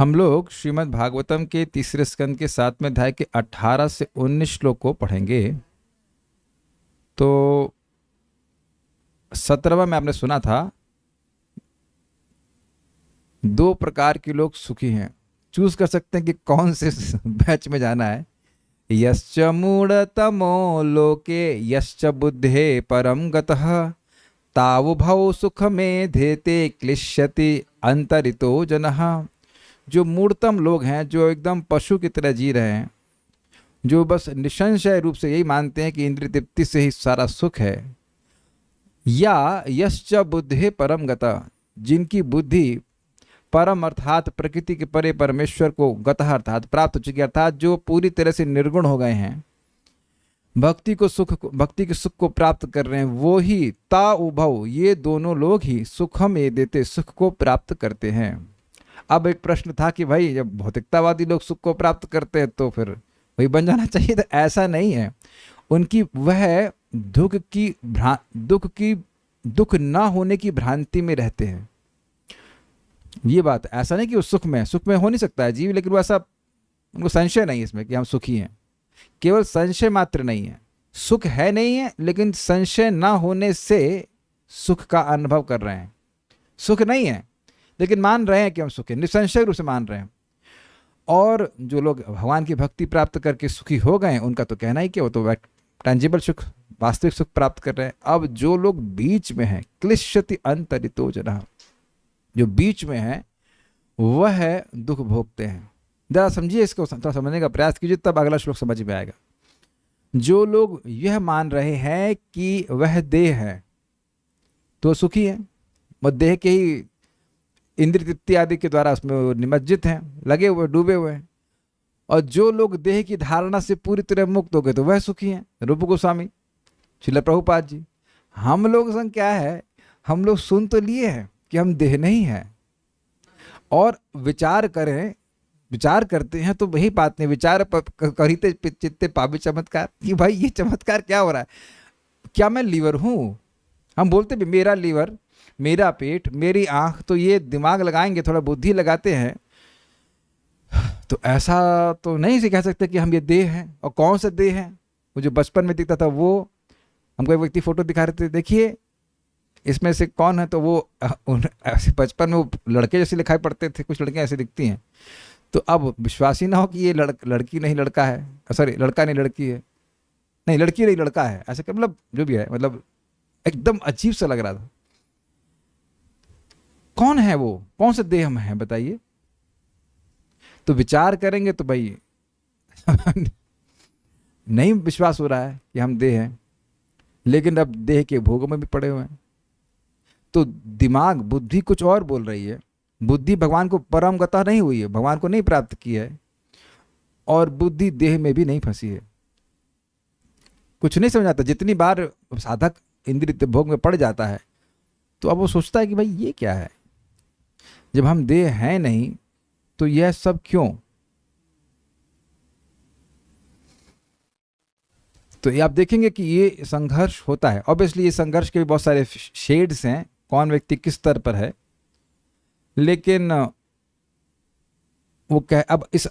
हम लोग श्रीमद् भागवतम के तीसरे स्कंद के 7वें अध्याय के 18 से 19 श्लोक को पढ़ेंगे। तो 17वां में आपने सुना था, दो प्रकार के लोग सुखी हैं। चूज कर सकते हैं कि कौन से बैच में जाना है। यश्च मूढ़तमो लोके यश्च बुद्धे परम गतः तावुभौ सुख में धेते क्लिश्यति अंतरितो जनः। जो मूढ़तम लोग हैं, जो एकदम पशु की तरह जी रहे हैं, जो बस निसंशय रूप से यही मानते हैं कि इंद्रिय तृप्ति से ही सारा सुख है, या यश्च बुद्धे परम गता, जिनकी बुद्धि परम अर्थात प्रकृति के परे परमेश्वर को गतः अर्थात प्राप्त हो चुकी, अर्थात जो पूरी तरह से निर्गुण हो गए हैं, भक्ति के सुख को प्राप्त कर रहे हैं, वो ही ता उभव, ये दोनों लोग ही सुखम ये देते, सुख को प्राप्त करते हैं। अब एक प्रश्न था कि भाई जब भौतिकतावादी लोग सुख को प्राप्त करते हैं तो फिर वही बन जाना चाहिए। तो ऐसा नहीं है। उनकी वह दुख ना होने की भ्रांति में रहते हैं। ये बात ऐसा नहीं कि वो सुख में हो नहीं सकता है जीव, लेकिन वो ऐसा, उनको संशय नहीं है इसमें कि हम सुखी हैं। केवल संशय मात्र नहीं है, सुख है नहीं है, लेकिन संशय ना होने से सुख का अनुभव कर रहे हैं। सुख नहीं है लेकिन मान रहे हैं कि हम सुख है, निसंशय रूप से मान रहे हैं। और जो लोग भगवान की भक्ति प्राप्त करके सुखी हो गए, उनका तो कहना ही क्या, वो तो टेंजिबल सुख, वास्तविक सुख प्राप्त कर रहे हैं। अब जो लोग बीच में हैं, क्लिश्यति अंतरितो जनः, जो बीच में है वह दुख भोगते हैं। जरा समझिए इसको, थोड़ा समझने का प्रयास कीजिए, तब अगला श्लोक समझ में आएगा। जो लोग यह मान रहे हैं कि वह देह है तो सुखी है, वह देह के ही इंद्रिय तृप्ति आदि के द्वारा उसमें निमज्जित हैं, लगे हुए, डूबे हुए हैं। और जो लोग देह की धारणा से पूरी तरह मुक्त हो गए तो वह सुखी हैं। रूप गोस्वामी, श्रील प्रभुपाद जी। हम लोग संग क्या है, हम लोग सुन तो लिए हैं कि हम देह नहीं है, और विचार करते हैं तो वही बात नहीं, विचार करीते चित्ते पावे चमत्कार, कि भाई ये चमत्कार क्या हो रहा है, क्या मैं लीवर हूँ? हम बोलते भी मेरा लीवर, मेरा पेट, मेरी आंख, तो ये दिमाग लगाएंगे, थोड़ा बुद्धि लगाते हैं, तो ऐसा तो नहीं से कह सकते कि हम ये देह हैं। और कौन सा देह है? वो जो बचपन में दिखता था, वो हमको एक व्यक्ति फोटो दिखा रहे थे, देखिए इसमें से कौन है, तो वो ऐसे बचपन में वो लड़के जैसे दिखाई पड़ते थे, कुछ लड़कियां ऐसे दिखती हैं। तो अब विश्वास ही ना हो कि ये लड़की नहीं लड़का है, सॉरी लड़का नहीं लड़की है, नहीं लड़की नहीं लड़का है, ऐसे मतलब जो भी है, मतलब एकदम अजीब सा लग रहा था। कौन है वो, कौन से देह में है बताइए? तो विचार करेंगे तो भाई नहीं विश्वास हो रहा है कि हम देह हैं, लेकिन अब देह के भोगों में भी पड़े हुए हैं। तो दिमाग, बुद्धि कुछ और बोल रही है। बुद्धि भगवान को परम गता नहीं हुई है, भगवान को नहीं प्राप्त की है, और बुद्धि देह में भी नहीं फंसी है। कुछ नहीं समझ आता। जितनी बार साधक इंद्रिय भोग में पड़ जाता है तो अब वो सोचता है कि भाई ये क्या है, जब हम देह हैं नहीं तो यह सब क्यों? तो ये आप देखेंगे कि ये संघर्ष होता है। ऑब्वियसली ये संघर्ष के भी बहुत सारे शेड्स हैं, कौन व्यक्ति किस स्तर पर है, लेकिन वो अब इस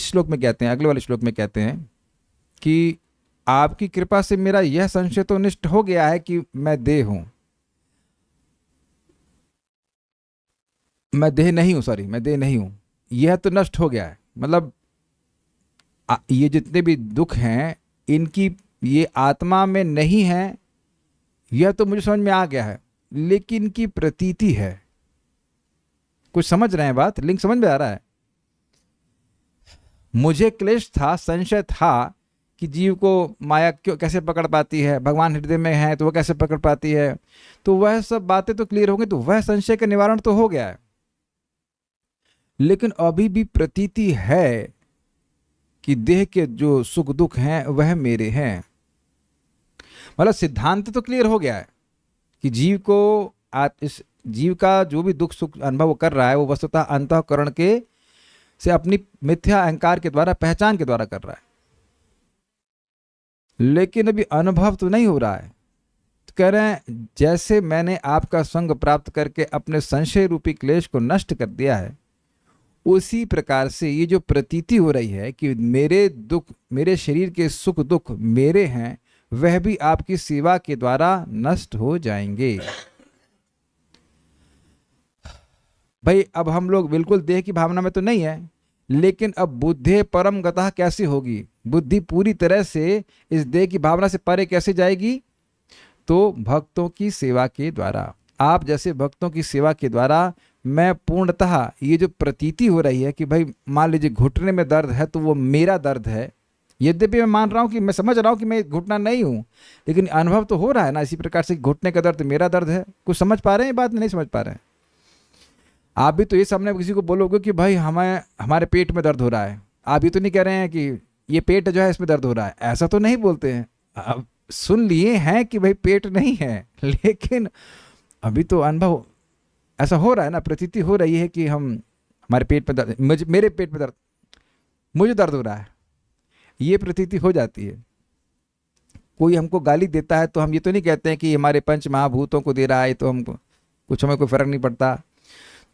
श्लोक में कहते हैं, अगले वाले श्लोक में कहते हैं कि आपकी कृपा से मेरा यह संशय तो निष्ठ हो गया है कि मैं देह हूं, मैं देह नहीं हूं, यह तो नष्ट हो गया है। मतलब ये जितने भी दुख हैं, इनकी ये आत्मा में नहीं है, यह तो मुझे समझ में आ गया है, लेकिन इनकी प्रतीति है। कुछ समझ रहे हैं बात? लिंक समझ में आ रहा है? मुझे क्लेश था, संशय था कि जीव को माया क्यों कैसे पकड़ पाती है, भगवान हृदय में है तो वह कैसे पकड़ पाती है। तो वह सब बातें तो क्लियर हो गई, तो वह संशय का निवारण तो हो गया है, लेकिन अभी भी प्रतीति है कि देह के जो सुख दुख हैं वह मेरे हैं। मतलब सिद्धांत तो क्लियर हो गया है कि जीव को इस जीव का जो भी दुख सुख अनुभव कर रहा है वो वस्तुतः अंतःकरण के से अपनी मिथ्या अहंकार के द्वारा, पहचान के द्वारा कर रहा है, लेकिन अभी अनुभव तो नहीं हो रहा है। तो कह रहे हैं जैसे मैंने आपका संग प्राप्त करके अपने संशय रूपी क्लेश को नष्ट कर दिया है, उसी प्रकार से ये जो प्रतीति हो रही है कि मेरे दुख, मेरे शरीर के सुख दुख मेरे हैं, वह भी आपकी सेवा के द्वारा नष्ट हो जाएंगे। भाई अब हम लोग बिल्कुल देह की भावना में तो नहीं है, लेकिन अब बुद्धि परम गतः कैसे होगी? बुद्धि पूरी तरह से इस देह की भावना से परे कैसे जाएगी? तो भक्तों की सेवा के द्वारा। आप जैसे भक्तों की सेवा के द्वारा मैं पूर्णतः ये जो प्रतीति हो रही है कि भाई मान लीजिए घुटने में दर्द है तो वो मेरा दर्द है, यद्यपि मैं मान रहा हूँ कि मैं समझ रहा हूँ कि मैं घुटना नहीं हूँ, लेकिन अनुभव तो हो रहा है ना इसी प्रकार से घुटने का दर्द मेरा दर्द है। कुछ समझ पा रहे हैं? बात नहीं समझ पा रहे हैं? आप भी तो ये सामने किसी को बोलोगे कि भाई हमारे पेट में दर्द हो रहा है, आप ये तो नहीं कह रहे हैं कि ये पेट जो है इसमें दर्द हो रहा है, ऐसा तो नहीं बोलते हैं। अब सुन लिए हैं कि भाई पेट नहीं है, लेकिन अभी तो अनुभव ऐसा हो रहा है ना, प्रतीति हो रही है कि हमारे पेट में दर्द, मेरे पेट में दर्द, मुझे दर्द हो रहा है, ये प्रतीति हो जाती है। कोई हमको गाली देता है तो हम ये तो नहीं कहते हैं कि हमारे पंच महाभूतों को दे रहा है तो हमको कुछ, हमें कोई फर्क नहीं पड़ता।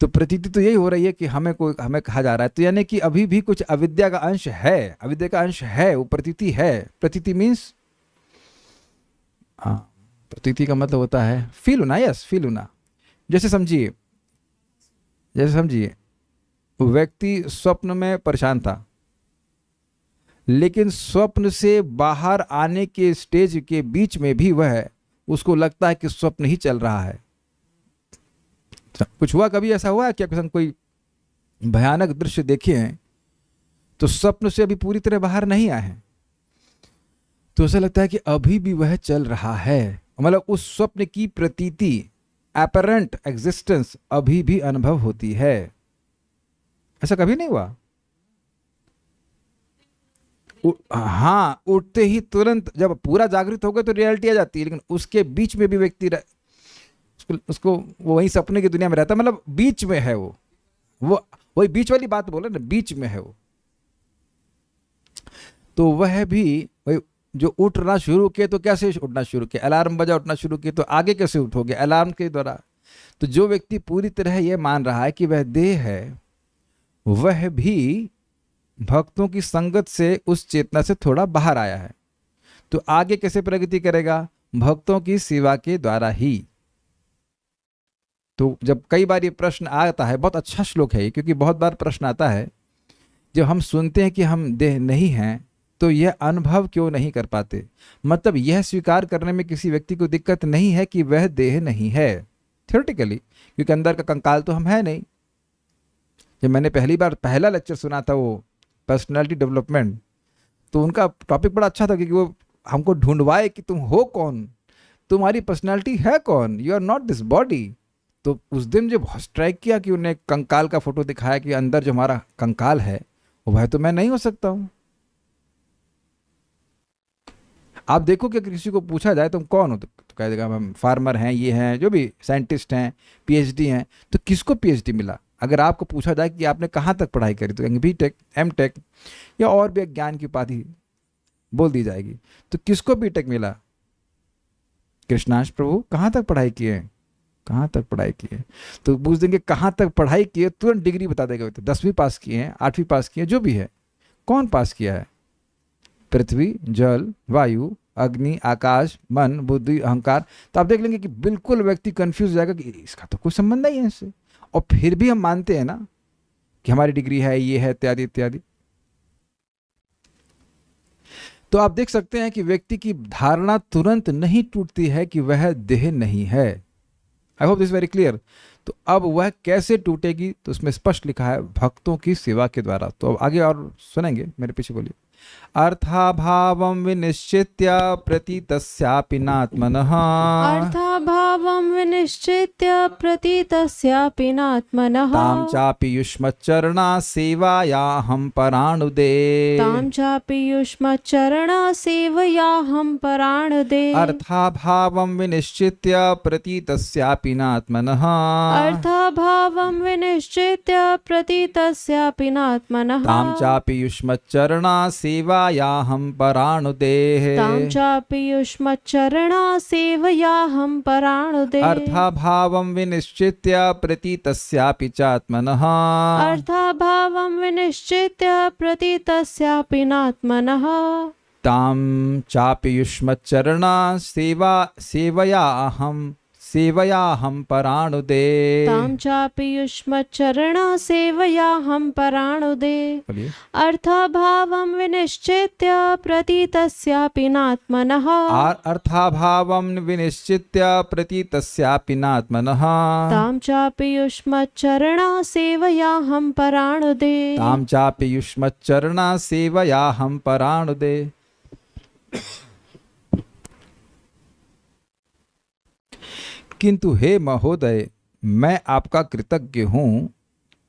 तो प्रतीति तो यही हो रही है कि हमें कहा जा रहा है, तो यानी कि अभी भी कुछ अविद्या का अंश है, अविद्या का अंश है, वो प्रतीति है। प्रतीति मीन्स, हाँ, प्रतीति का मतलब होता है फील होना। यस, फील होना। जैसे समझिए व्यक्ति स्वप्न में परेशान था, लेकिन स्वप्न से बाहर आने के स्टेज के बीच में भी वह उसको लगता है कि स्वप्न ही चल रहा है। कुछ हुआ, कभी ऐसा हुआ है क्या? कोई भयानक दृश्य देखे हैं तो स्वप्न से अभी पूरी तरह बाहर नहीं आए हैं, तो ऐसा लगता है कि अभी भी वह चल रहा है, मतलब उस स्वप्न की प्रतीति, अपरेंट एग्जिस्टेंस अभी भी अनुभव होती है। ऐसा कभी नहीं हुआ? हाँ, उठते ही तुरंत जब पूरा जागृत हो गए तो रियलिटी आ जाती है, लेकिन उसके बीच में भी व्यक्ति उसको वो वही सपने की दुनिया में रहता, मतलब बीच में है वो वही बीच वाली बात बोले ना, बीच में है वो। तो वह भी वही जो उठना शुरू किए तो कैसे उठना शुरू किया? अलार्म बजा उठना शुरू किए, तो आगे कैसे उठोगे? अलार्म के द्वारा। तो जो व्यक्ति पूरी तरह यह मान रहा है कि वह देह है, वह भी भक्तों की संगत से उस चेतना से थोड़ा बाहर आया है, तो आगे कैसे प्रगति करेगा? भक्तों की सेवा के द्वारा ही। तो जब कई बार ये प्रश्न आता है, बहुत अच्छा श्लोक है ये, क्योंकि बहुत बार प्रश्न आता है जब हम सुनते हैं कि हम देह नहीं हैं तो यह अनुभव क्यों नहीं कर पाते? मतलब यह स्वीकार करने में किसी व्यक्ति को दिक्कत नहीं है कि वह देह नहीं है थियोरेटिकली, क्योंकि अंदर का कंकाल तो हम है नहीं। जब मैंने पहला लेक्चर सुना था वो पर्सनालिटी डेवलपमेंट, तो उनका टॉपिक बड़ा अच्छा था, क्योंकि वो हमको ढूंढवाए कि तुम हो कौन, तुम्हारी पर्सनालिटी है कौन, you are not this body. तो उस दिन जो बहुत स्ट्राइक किया कि उन्हें कंकाल का फोटो दिखाया कि अंदर जो हमारा कंकाल है वह तो मैं नहीं हो सकता हूं। आप देखो कि किसी को पूछा जाए तुम कौन हो, तो कह देगा हम फार्मर हैं, ये हैं, जो भी साइंटिस्ट हैं, पीएचडी हैं। तो किसको पीएचडी मिला? अगर आपको पूछा जाए कि आपने कहाँ तक पढ़ाई करी, तो कहेंगे बीटेक, एमटेक या और भी ज्ञान की उपाधि बोल दी जाएगी। तो किसको बीटेक मिला? कृष्णांश प्रभु कहाँ तक पढ़ाई किए, कहाँ तक पढ़ाई किए? तो पूछ देंगे कहाँ तक पढ़ाई किए, तुरंत डिग्री बता देगा। तो 10वीं पास किए हैं, 8वीं पास किए हैं, जो भी है। कौन पास किया है? पृथ्वी, जल, वायु, अग्नि, आकाश, मन, बुद्धि, अहंकार। तो आप देख लेंगे कि बिल्कुल व्यक्ति कंफ्यूज हो जाएगा कि इसका तो कोई संबंध नहीं है इससे, और फिर भी हम मानते हैं ना कि हमारी डिग्री है, ये है, इत्यादि इत्यादि। तो आप देख सकते हैं कि व्यक्ति की धारणा तुरंत नहीं टूटती है कि वह देह नहीं है। I hope this very clear. तो अब वह कैसे टूटेगी? तो उसमें स्पष्ट लिखा है भक्तों की सेवा के द्वारा। तो अब आगे और सुनेंगे, मेरे पीछे बोलिए। अर्थाभावं विनिश्चित्य प्रतीतस्यापि नात्मनः, अर्थाभावं विनिश्चित्य प्रतीतस्यापि नात्मनः, तां चापि युष्मच्चरणा सेवायाहं पराणुदे, तां चापि युष्मच्चरणा सेवयाहं पराणुदे। अर्थाभावं विनिश्चित्य प्रतीतस्यापि नात्मनः, अर्थाभावं विनिश्चित्य प्रतीतस्यापि नात्मनः, तां चापि युष्मच्चरणा सेवायाहं पराणुदेः, तां चापि युष्मच्चरणा सेवयाहं पराणुदे अर्थाभावं विनिश्चित्य प्रतीतस्यापि चात्मनः अर्थाभावं विनिश्चित्य प्रतीतस्यापि नात्मनः तां चापि युष्मच्चरणा सेवयाहं पराणुदे। तां चापि युष्मच्चरणा सेवयाहं पराणुदे बोलिए। अर्थाभावं विनिश्चित्य प्रतीतस्यापि नात्मनः अर्थाभावं विनिश्चित्य प्रतीतस्यापि नात्मनः तां चापि युष्मच्चरणा सेवयाहं पराणुदे तां चापि युष्मच्चरणा सेवयाहं पराणुदे। किंतु हे महोदय, मैं आपका कृतज्ञ हूँ,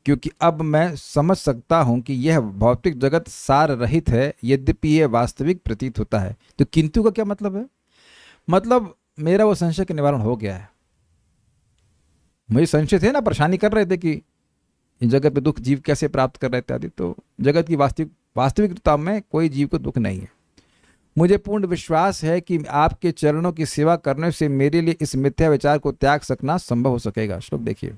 क्योंकि अब मैं समझ सकता हूँ कि यह भौतिक जगत सार रहित है, यद्यपि यह वास्तविक प्रतीत होता है। तो किंतु का क्या मतलब है? मतलब मेरा वो संशय का निवारण हो गया है। मुझे संशय थे ना, परेशानी कर रहे थे कि इस जगत में दुख जीव कैसे प्राप्त कर रहे इत्यादि। तो जगत की वास्तविकता में कोई जीव को दुख नहीं है। मुझे पूर्ण विश्वास है कि आपके चरणों की सेवा करने से मेरे लिए इस मिथ्या विचार को त्याग सकना संभव हो सकेगा। श्लोक देखिए।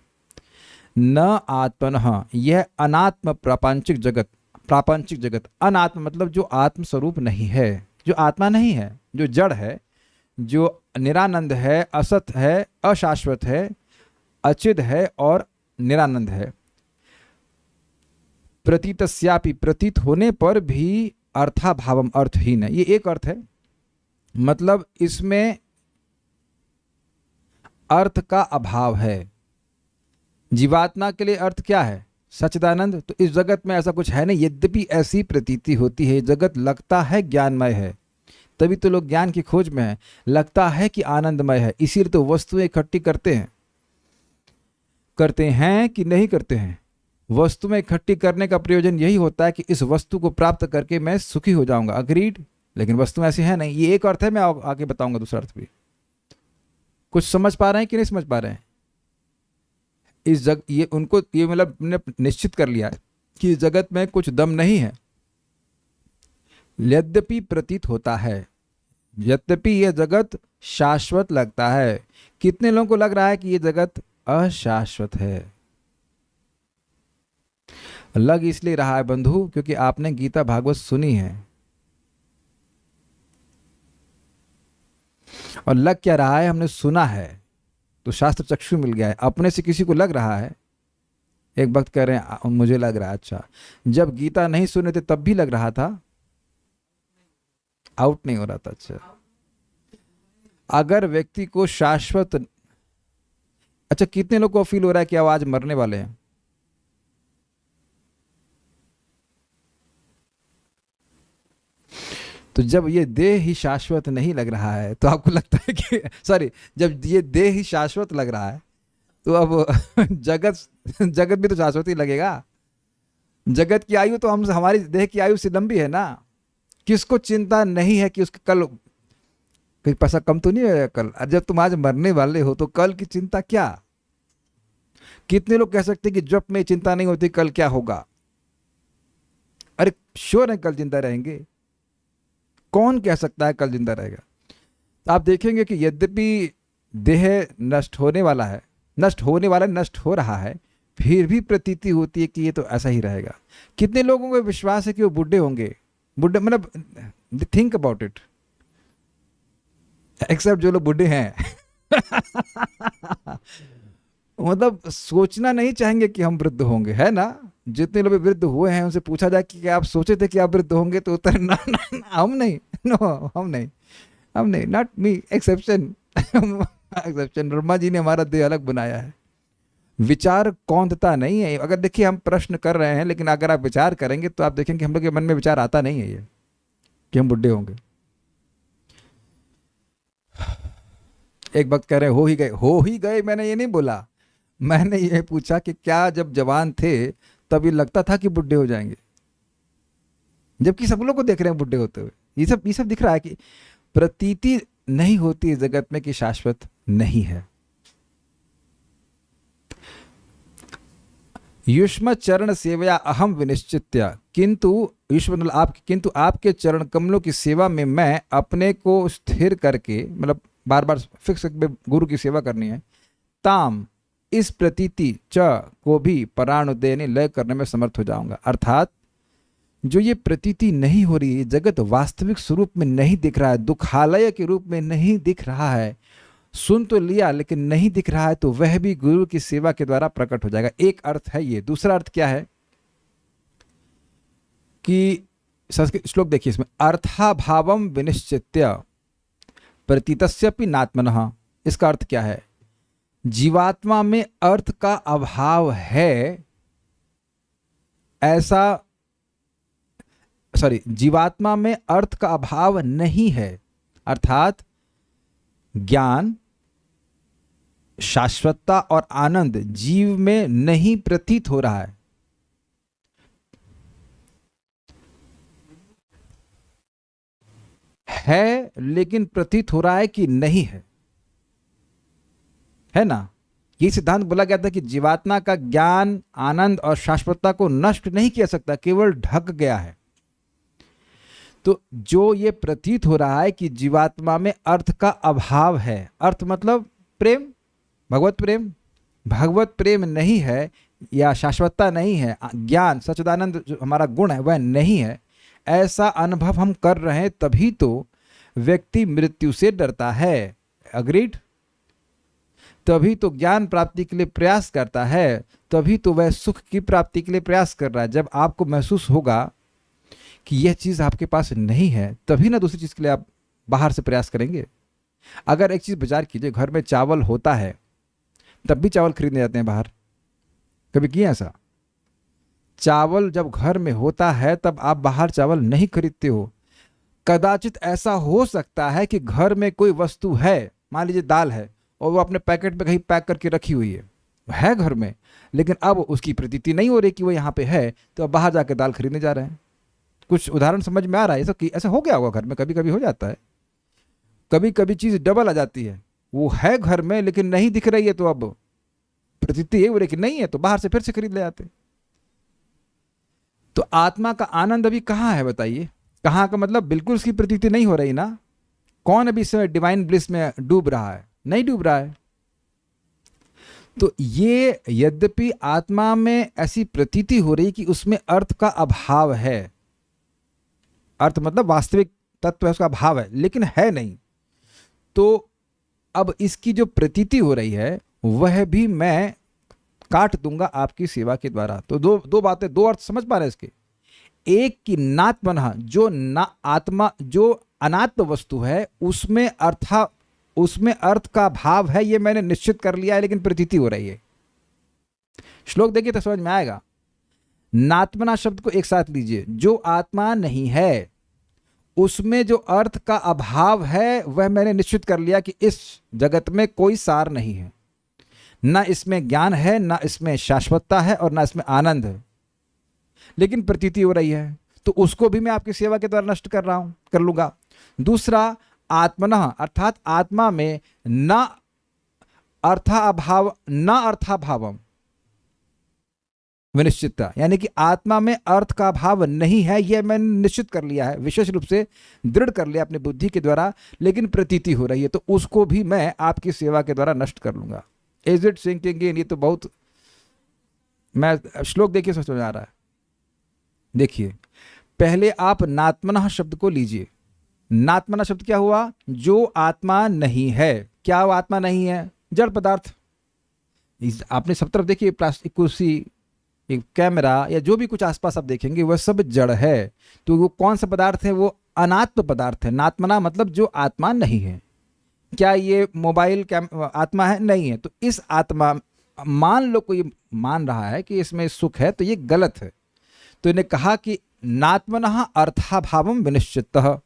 न आत्मनः, यह अनात्म प्रापंचिक जगत। अनात्म मतलब जो आत्म स्वरूप नहीं है, जो आत्मा नहीं है, जो जड़ है, जो निरानंद है, असत है, अशाश्वत है, अचिद है और निरानंद है। प्रतीतस्यापि, प्रतीत होने पर भी अर्थाभावम, अर्थहीन है। ये एक अर्थ है, मतलब इसमें अर्थ का अभाव है। जीवात्मा के लिए अर्थ क्या है? सच्चिदानंद। तो इस जगत में ऐसा कुछ है नहीं, यद्यपि ऐसी प्रतीति होती है। जगत लगता है ज्ञानमय है, तभी तो लोग ज्ञान की खोज में हैं। लगता है कि आनंदमय है, इसीलिए तो वस्तुएं इकट्ठी करते हैं कि नहीं करते हैं? वस्तु में इकट्ठी करने का प्रयोजन यही होता है कि इस वस्तु को प्राप्त करके मैं सुखी हो जाऊंगा। अग्रीड। लेकिन वस्तु ऐसी है नहीं। ये एक अर्थ है, मैं आगे बताऊंगा दूसरा अर्थ भी। कुछ समझ पा रहे हैं कि नहीं समझ पा रहे हैं? ये मतलब ने निश्चित कर लिया है कि इस जगत में कुछ दम नहीं है, यद्यपि प्रतीत होता है, यद्यपि यह जगत शाश्वत लगता है। कितने लोगों को लग रहा है कि यह जगत अशाश्वत है? लग इसलिए रहा है बंधु, क्योंकि आपने गीता भागवत सुनी है। और लग क्या रहा है? हमने सुना है तो शास्त्र चक्षु मिल गया है। अपने से किसी को लग रहा है। एक वक्त कह रहे हैं मुझे लग रहा है। अच्छा, जब गीता नहीं सुने थे तब भी लग रहा था, आउट नहीं हो रहा था। अच्छा, अगर व्यक्ति को शाश्वत, अच्छा कितने लोग को फील हो रहा है कि अब आज मरने वाले हैं? तो जब ये देह ही शाश्वत नहीं लग रहा है तो आपको लगता है कि सॉरी, जब ये देह ही शाश्वत लग रहा है तो अब जगत भी तो शाश्वत ही लगेगा। जगत की आयु तो हमारी देह की आयु से लंबी है ना। किसको चिंता नहीं है कि उसके कल कहीं पैसा कम तो नहीं है कल? जब तुम आज मरने वाले हो तो कल की चिंता क्या? कितने लोग कह सकते हैं कि जब में चिंता नहीं होती कल क्या होगा? अरे श्योर है कल जिंदा रहेंगे। कौन कह सकता है कल जिंदा रहेगा? तो आप देखेंगे कि यद्यपि देह नष्ट होने वाला नष्ट हो रहा है, फिर भी प्रतीति होती है कि ये तो ऐसा ही रहेगा। कितने लोगों को विश्वास है कि वो बूढ़े होंगे? बूढ़े मतलब थिंक अबाउट इट, एक्सेप्ट जो लोग बूढ़े हैं मतलब सोचना नहीं चाहेंगे कि हम वृद्ध होंगे, है ना? जितने लोग वृद्ध हुए हैं उनसे पूछा जाए कि आप सोचे थे कि आप वृद्ध होंगे, तो उत्तर ना, हम नहीं, not me, exception. Brahma ji ने हमारा देह अलग बनाया है। विचार कौंधता नहीं है। अगर देखिए हम प्रश्न कर रहे हैं, लेकिन अगर आप विचार करेंगे तो आप देखेंगे हम लोग के मन में विचार आता नहीं है ये कि हम बुढ़े होंगे। एक वक्त कह रहे हो ही गए। मैंने ये नहीं बोला, मैंने ये पूछा कि क्या जब जवान थे तब ये लगता था कि बुढ़े हो जाएंगे, जबकि सब लोग को देख रहे हैं बुढ़े होते हुए। ये सब दिख रहा है कि प्रतीति नहीं होती इस जगत में कि शाश्वत नहीं है। युष्म चरण सेवया अहम विनिश्चित्य, किंतु आपके चरण कमलों की सेवा में मैं अपने को स्थिर करके, मतलब बार बार फिक्स गुरु की सेवा करनी है, ताम इस प्रतीति च को भी परानुदय यानी लय करने में समर्थ हो जाऊंगा। अर्थात जो ये प्रतीति नहीं हो रही है, जगत वास्तविक स्वरूप में नहीं दिख रहा है, दुखालय के रूप में नहीं दिख रहा है, सुन तो लिया लेकिन नहीं दिख रहा है, तो वह भी गुरु की सेवा के द्वारा प्रकट हो जाएगा। एक अर्थ है ये। दूसरा अर्थ क्या है कि संस्कृत श्लोक देखिए, इसमें अर्थाभावम विनिश्चित्य प्रतीतस्यपि नात्मनः। इसका अर्थ क्या है? जीवात्मा में अर्थ का अभाव है ऐसा, जीवात्मा में अर्थ का अभाव नहीं है, अर्थात ज्ञान, शाश्वतता और आनंद जीव में नहीं प्रतीत हो रहा है लेकिन प्रतीत हो रहा है कि नहीं है ना। ये सिद्धांत बोला गया था कि जीवात्मा का ज्ञान, आनंद और शाश्वतता को नष्ट नहीं किया सकता, केवल ढक गया है। तो जो ये प्रतीत हो रहा है कि जीवात्मा में अर्थ का अभाव है, अर्थ मतलब प्रेम, भगवत प्रेम नहीं है या शाश्वतता नहीं है, ज्ञान, सच्चिदानंद जो हमारा गुण है वह नहीं है, ऐसा अनुभव हम कर रहे हैं, तभी तो व्यक्ति मृत्यु से डरता है। अग्रीड? तभी तो ज्ञान प्राप्ति के लिए प्रयास करता है, तभी तो वह सुख की प्राप्ति के लिए प्रयास कर रहा है। जब आपको महसूस होगा कि यह चीज़ आपके पास नहीं है, तभी ना दूसरी चीज़ के लिए आप बाहर से प्रयास करेंगे। अगर एक चीज़ विचार कीजिए, घर में चावल होता है तब भी चावल खरीदने जाते हैं बाहर, कभी किए ऐसा? चावल जब घर में होता है तब आप बाहर चावल नहीं खरीदते हो। कदाचित ऐसा हो सकता है कि घर में कोई वस्तु है, मान लीजिए दाल है, और वो अपने पैकेट में कहीं पैक करके रखी हुई है घर में, लेकिन अब उसकी प्रतीति नहीं हो रही कि वो यहाँ पे है, तो अब बाहर जाकर दाल खरीदने जा रहे हैं। कुछ उदाहरण समझ में आ रहा है? ऐसा हो गया होगा घर में, कभी कभी हो जाता है। कभी कभी चीज़ डबल आ जाती है, वो है घर में लेकिन नहीं दिख रही है, तो अब प्रतीति हो रही कि नहीं है, तो बाहर से फिर से खरीद ले जाते। तो आत्मा का आनंद अभी कहाँ है बताइए? कहाँ का मतलब बिल्कुल उसकी प्रतीति नहीं हो रही ना। कौन अभी इस समय डिवाइन ब्लिस में डूब रहा है? नहीं डूब रहा है। तो ये यद्यपि आत्मा में ऐसी प्रतीति हो रही कि उसमें अर्थ का अभाव है, अर्थ मतलब वास्तविक तत्व है, उसका अभाव है, लेकिन है नहीं, तो अब इसकी जो प्रतीति हो रही है वह भी मैं काट दूंगा आपकी सेवा के द्वारा। तो दो बातें, दो अर्थ समझ पा रहे हैं इसके। एक कि नात्मनः, जो ना आत्मा, जो अनात्म वस्तु है उसमें अर्थ का भाव है, ये मैंने निश्चित कर लिया है, लेकिन प्रतीति हो रही है। श्लोक देखिए तो समझ में आएगा। नात्मना शब्द को एक साथ लीजिए। जो आत्मा नहीं है उसमें जो अर्थ का अभाव है वह मैंने निश्चित कर लिया कि इस जगत में कोई सार नहीं है, ना इसमें ज्ञान है, ना इसमें शाश्वतता है, और ना इसमें आनंद है, लेकिन प्रतीति हो रही है, तो उसको भी मैं आपकी सेवा के द्वारा नष्ट कर लूंगा। दूसरा, आत्मनः अर्थात आत्मा में न अर्थाभाव न अर्थाभावम विनिश्चितता, यानी कि आत्मा में अर्थ का भाव नहीं है, यह मैंने निश्चित कर लिया है, विशेष रूप से दृढ़ कर लिया अपनी बुद्धि के द्वारा, लेकिन प्रतीति हो रही है, तो उसको भी मैं आपकी सेवा के द्वारा नष्ट कर लूंगा। Is it sinking in? ये तो बहुत, मैं श्लोक देखिए समझ में आ रहा है। देखिए, पहले आप नात्मनः शब्द को लीजिए। नात्मना शब्द क्या हुआ? जो आत्मा नहीं है। क्या वो आत्मा नहीं है? जड़ पदार्थ। आपने सब तरफ देखिए, प्लास्टिक कुर्सी, एक कैमरा या जो भी कुछ आसपास आप देखेंगे वह सब जड़ है। तो वो कौन सा पदार्थ है? वो अनात्म पदार्थ है। नात्मना मतलब जो आत्मा नहीं है। क्या ये मोबाइल आत्मा है? नहीं है। तो इस आत्मा, मान लो कोई मान रहा है कि इसमें सुख है, तो ये गलत है। तो इन्हें कहा कि नात्मनः अर्थाभावम विनिश्चितः।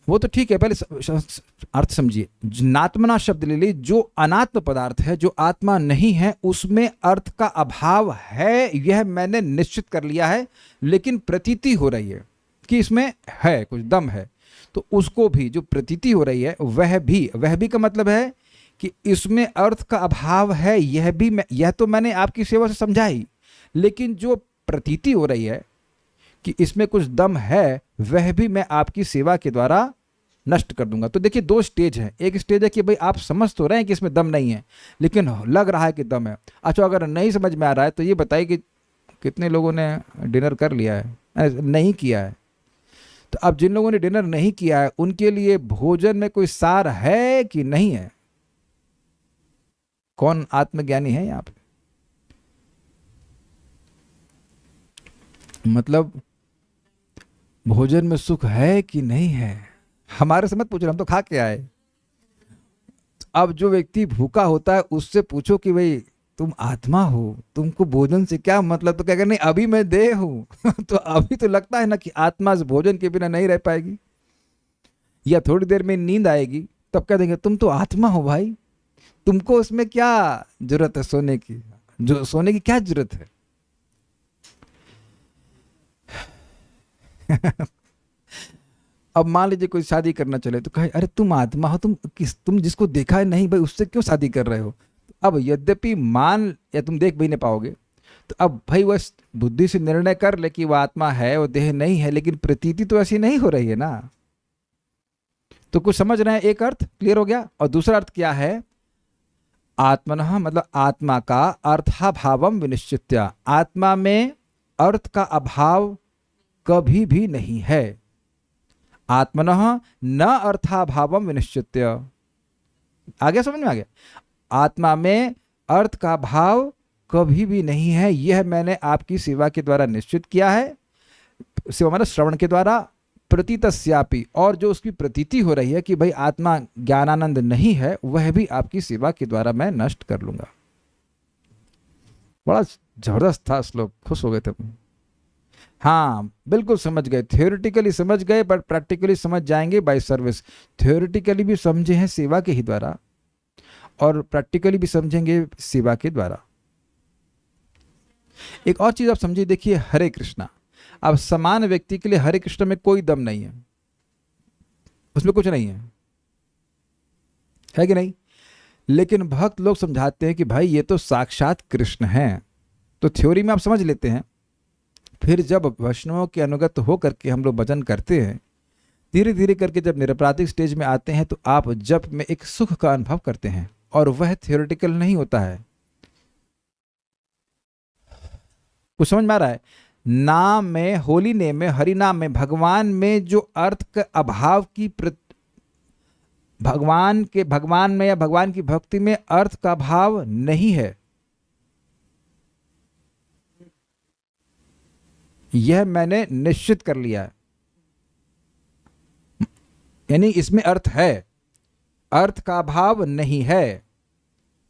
वो तो ठीक है, पहले अर्थ समझिए। नात्मना शब्द ले लीजिए, जो अनात्म पदार्थ है, जो आत्मा नहीं है, उसमें अर्थ का अभाव है, यह मैंने निश्चित कर लिया है, लेकिन प्रतीति हो रही है कि इसमें है, कुछ दम है। तो उसको भी, जो प्रतीति हो रही है वह भी का मतलब है कि इसमें अर्थ का अभाव है, यह तो मैंने आपकी सेवा से समझा ही, लेकिन जो प्रतीति हो रही है कि इसमें कुछ दम है, वह भी मैं आपकी सेवा के द्वारा नष्ट कर दूंगा। तो देखिए दो स्टेज है। एक स्टेज है कि भाई आप समझ तो रहे हैं कि इसमें दम नहीं है, लेकिन लग रहा है कि दम है। अच्छा, अगर नहीं समझ में आ रहा है तो ये बताइए कि कितने लोगों ने डिनर कर लिया है, नहीं किया है। तो अब जिन लोगों ने डिनर नहीं किया है उनके लिए भोजन में कोई सार है कि नहीं है? कौन आत्मज्ञानी है यहाँ पे? मतलब भोजन में सुख है कि नहीं है? हमारे से मत पूछो, हम तो खा के आए। अब जो व्यक्ति भूखा होता है उससे पूछो कि भाई तुम आत्मा हो, तुमको भोजन से क्या मतलब? तो कहेगा नहीं अभी मैं देह हूं तो अभी तो लगता है ना कि आत्मा से भोजन के बिना नहीं रह पाएगी, या थोड़ी देर में नींद आएगी, तब कह देंगे तुम तो आत्मा हो भाई, तुमको उसमें क्या जरूरत है सोने की? जो सोने की क्या जरूरत है? अब मान लीजिए कोई शादी करना चले तो कहे अरे तुम आत्मा हो, तुम जिसको देखा है नहीं भाई उससे क्यों शादी कर रहे हो? अब यद्यपि मान या तुम देख भी नहीं पाओगे, तो अब भाई वह बुद्धि से निर्णय कर ले कि वह आत्मा है, वो देह नहीं है, लेकिन प्रतीति तो ऐसी नहीं हो रही है ना। तो कुछ समझ रहे हैं? एक अर्थ क्लियर हो गया। और दूसरा अर्थ क्या है? आत्मनः मतलब आत्मा का अर्थाभावम विनिश्चित्य, आत्मा में अर्थ का अभाव कभी भी नहीं है। आत्मनः न अर्थाभावम विनिश्चित्य, आगे समझ में आ गया? आत्मा में अर्थ का भाव कभी भी नहीं है, यह मैंने आपकी सेवा के द्वारा निश्चित किया है। सेवा मतलब श्रवण के द्वारा। प्रतीतस्यापि, और जो उसकी प्रतीति हो रही है कि भाई आत्मा ज्ञानानंद नहीं है, वह भी आपकी सेवा के द्वारा मैं नष्ट कर लूंगा। बड़ा जबरदस्त था श्लोक, खुश हो गए थे। हाँ बिल्कुल समझ गए, थियोरिटिकली समझ गए, बट प्रैक्टिकली समझ जाएंगे बाय सर्विस। थियोरिटिकली भी समझे हैं सेवा के ही द्वारा, और प्रैक्टिकली भी समझेंगे सेवा के द्वारा। एक और चीज आप समझिए, देखिए हरे कृष्णा, अब समान व्यक्ति के लिए हरे कृष्ण में कोई दम नहीं है, उसमें कुछ नहीं है कि नहीं? लेकिन भक्त लोग समझाते हैं कि भाई ये तो साक्षात कृष्ण हैं, तो थ्योरी में आप समझ लेते हैं। फिर जब वैष्णवों के अनुगत होकर के हम लोग भजन करते हैं, धीरे धीरे करके जब निरपराधिक स्टेज में आते हैं, तो आप जप में एक सुख का अनुभव करते हैं, और वह थियोरिटिकल नहीं होता है। कुछ समझ में आ रहा है? नाम में, होली नेम में, हरि नाम में, भगवान में जो अर्थ के अभाव की भगवान में या भगवान की भक्ति में अर्थ का भाव नहीं है, यह मैंने निश्चित कर लिया है। यानी इसमें अर्थ है, अर्थ का भाव नहीं है।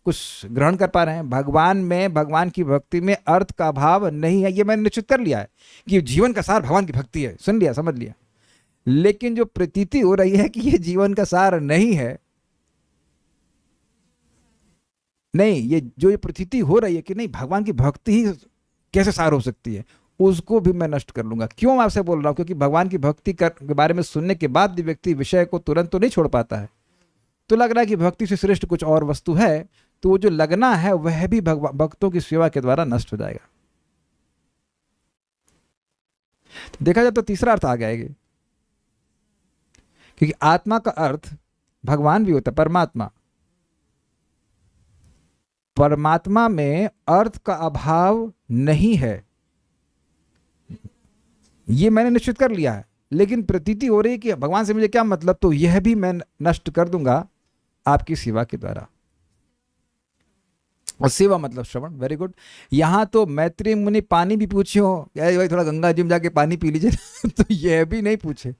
कुछ ग्रहण कर पा रहे हैं? भगवान में, भगवान की भक्ति में अर्थ का भाव नहीं है, यह मैंने निश्चित कर लिया है कि जीवन का सार भगवान की भक्ति है। सुन लिया, समझ लिया। लेकिन जो प्रतीति हो रही है कि यह जीवन का सार नहीं है, नहीं, ये प्रतीति हो रही है कि नहीं भगवान की भक्ति ही कैसे सार हो सकती है, उसको भी मैं नष्ट कर लूंगा। क्यों मैं आपसे बोल रहा हूं? क्योंकि भगवान की भक्ति के बारे में सुनने के बाद भी व्यक्ति विषय को तुरंत तो नहीं छोड़ पाता है, तो लग रहा है कि भक्ति से श्रेष्ठ कुछ और वस्तु है, तो वो जो लगना है वह भी भक्तों की सेवा के द्वारा नष्ट हो जाएगा। तो देखा जाए तो तीसरा अर्थ आ गया, क्योंकि आत्मा का अर्थ भगवान भी होता है, परमात्मा। परमात्मा में अर्थ का अभाव नहीं है, ये मैंने निश्चित कर लिया है। लेकिन प्रतीति हो रही है कि भगवान से मुझे क्या मतलब, तो यह भी मैं नष्ट कर दूंगा आपकी सेवा के द्वारा। और सेवा मतलब श्रवण, वेरी गुड। यहां तो मैत्री मुनि पानी भी पूछे हो, भाई थोड़ा गंगा जी में जाके पानी पी लीजिए तो यह भी नहीं पूछे,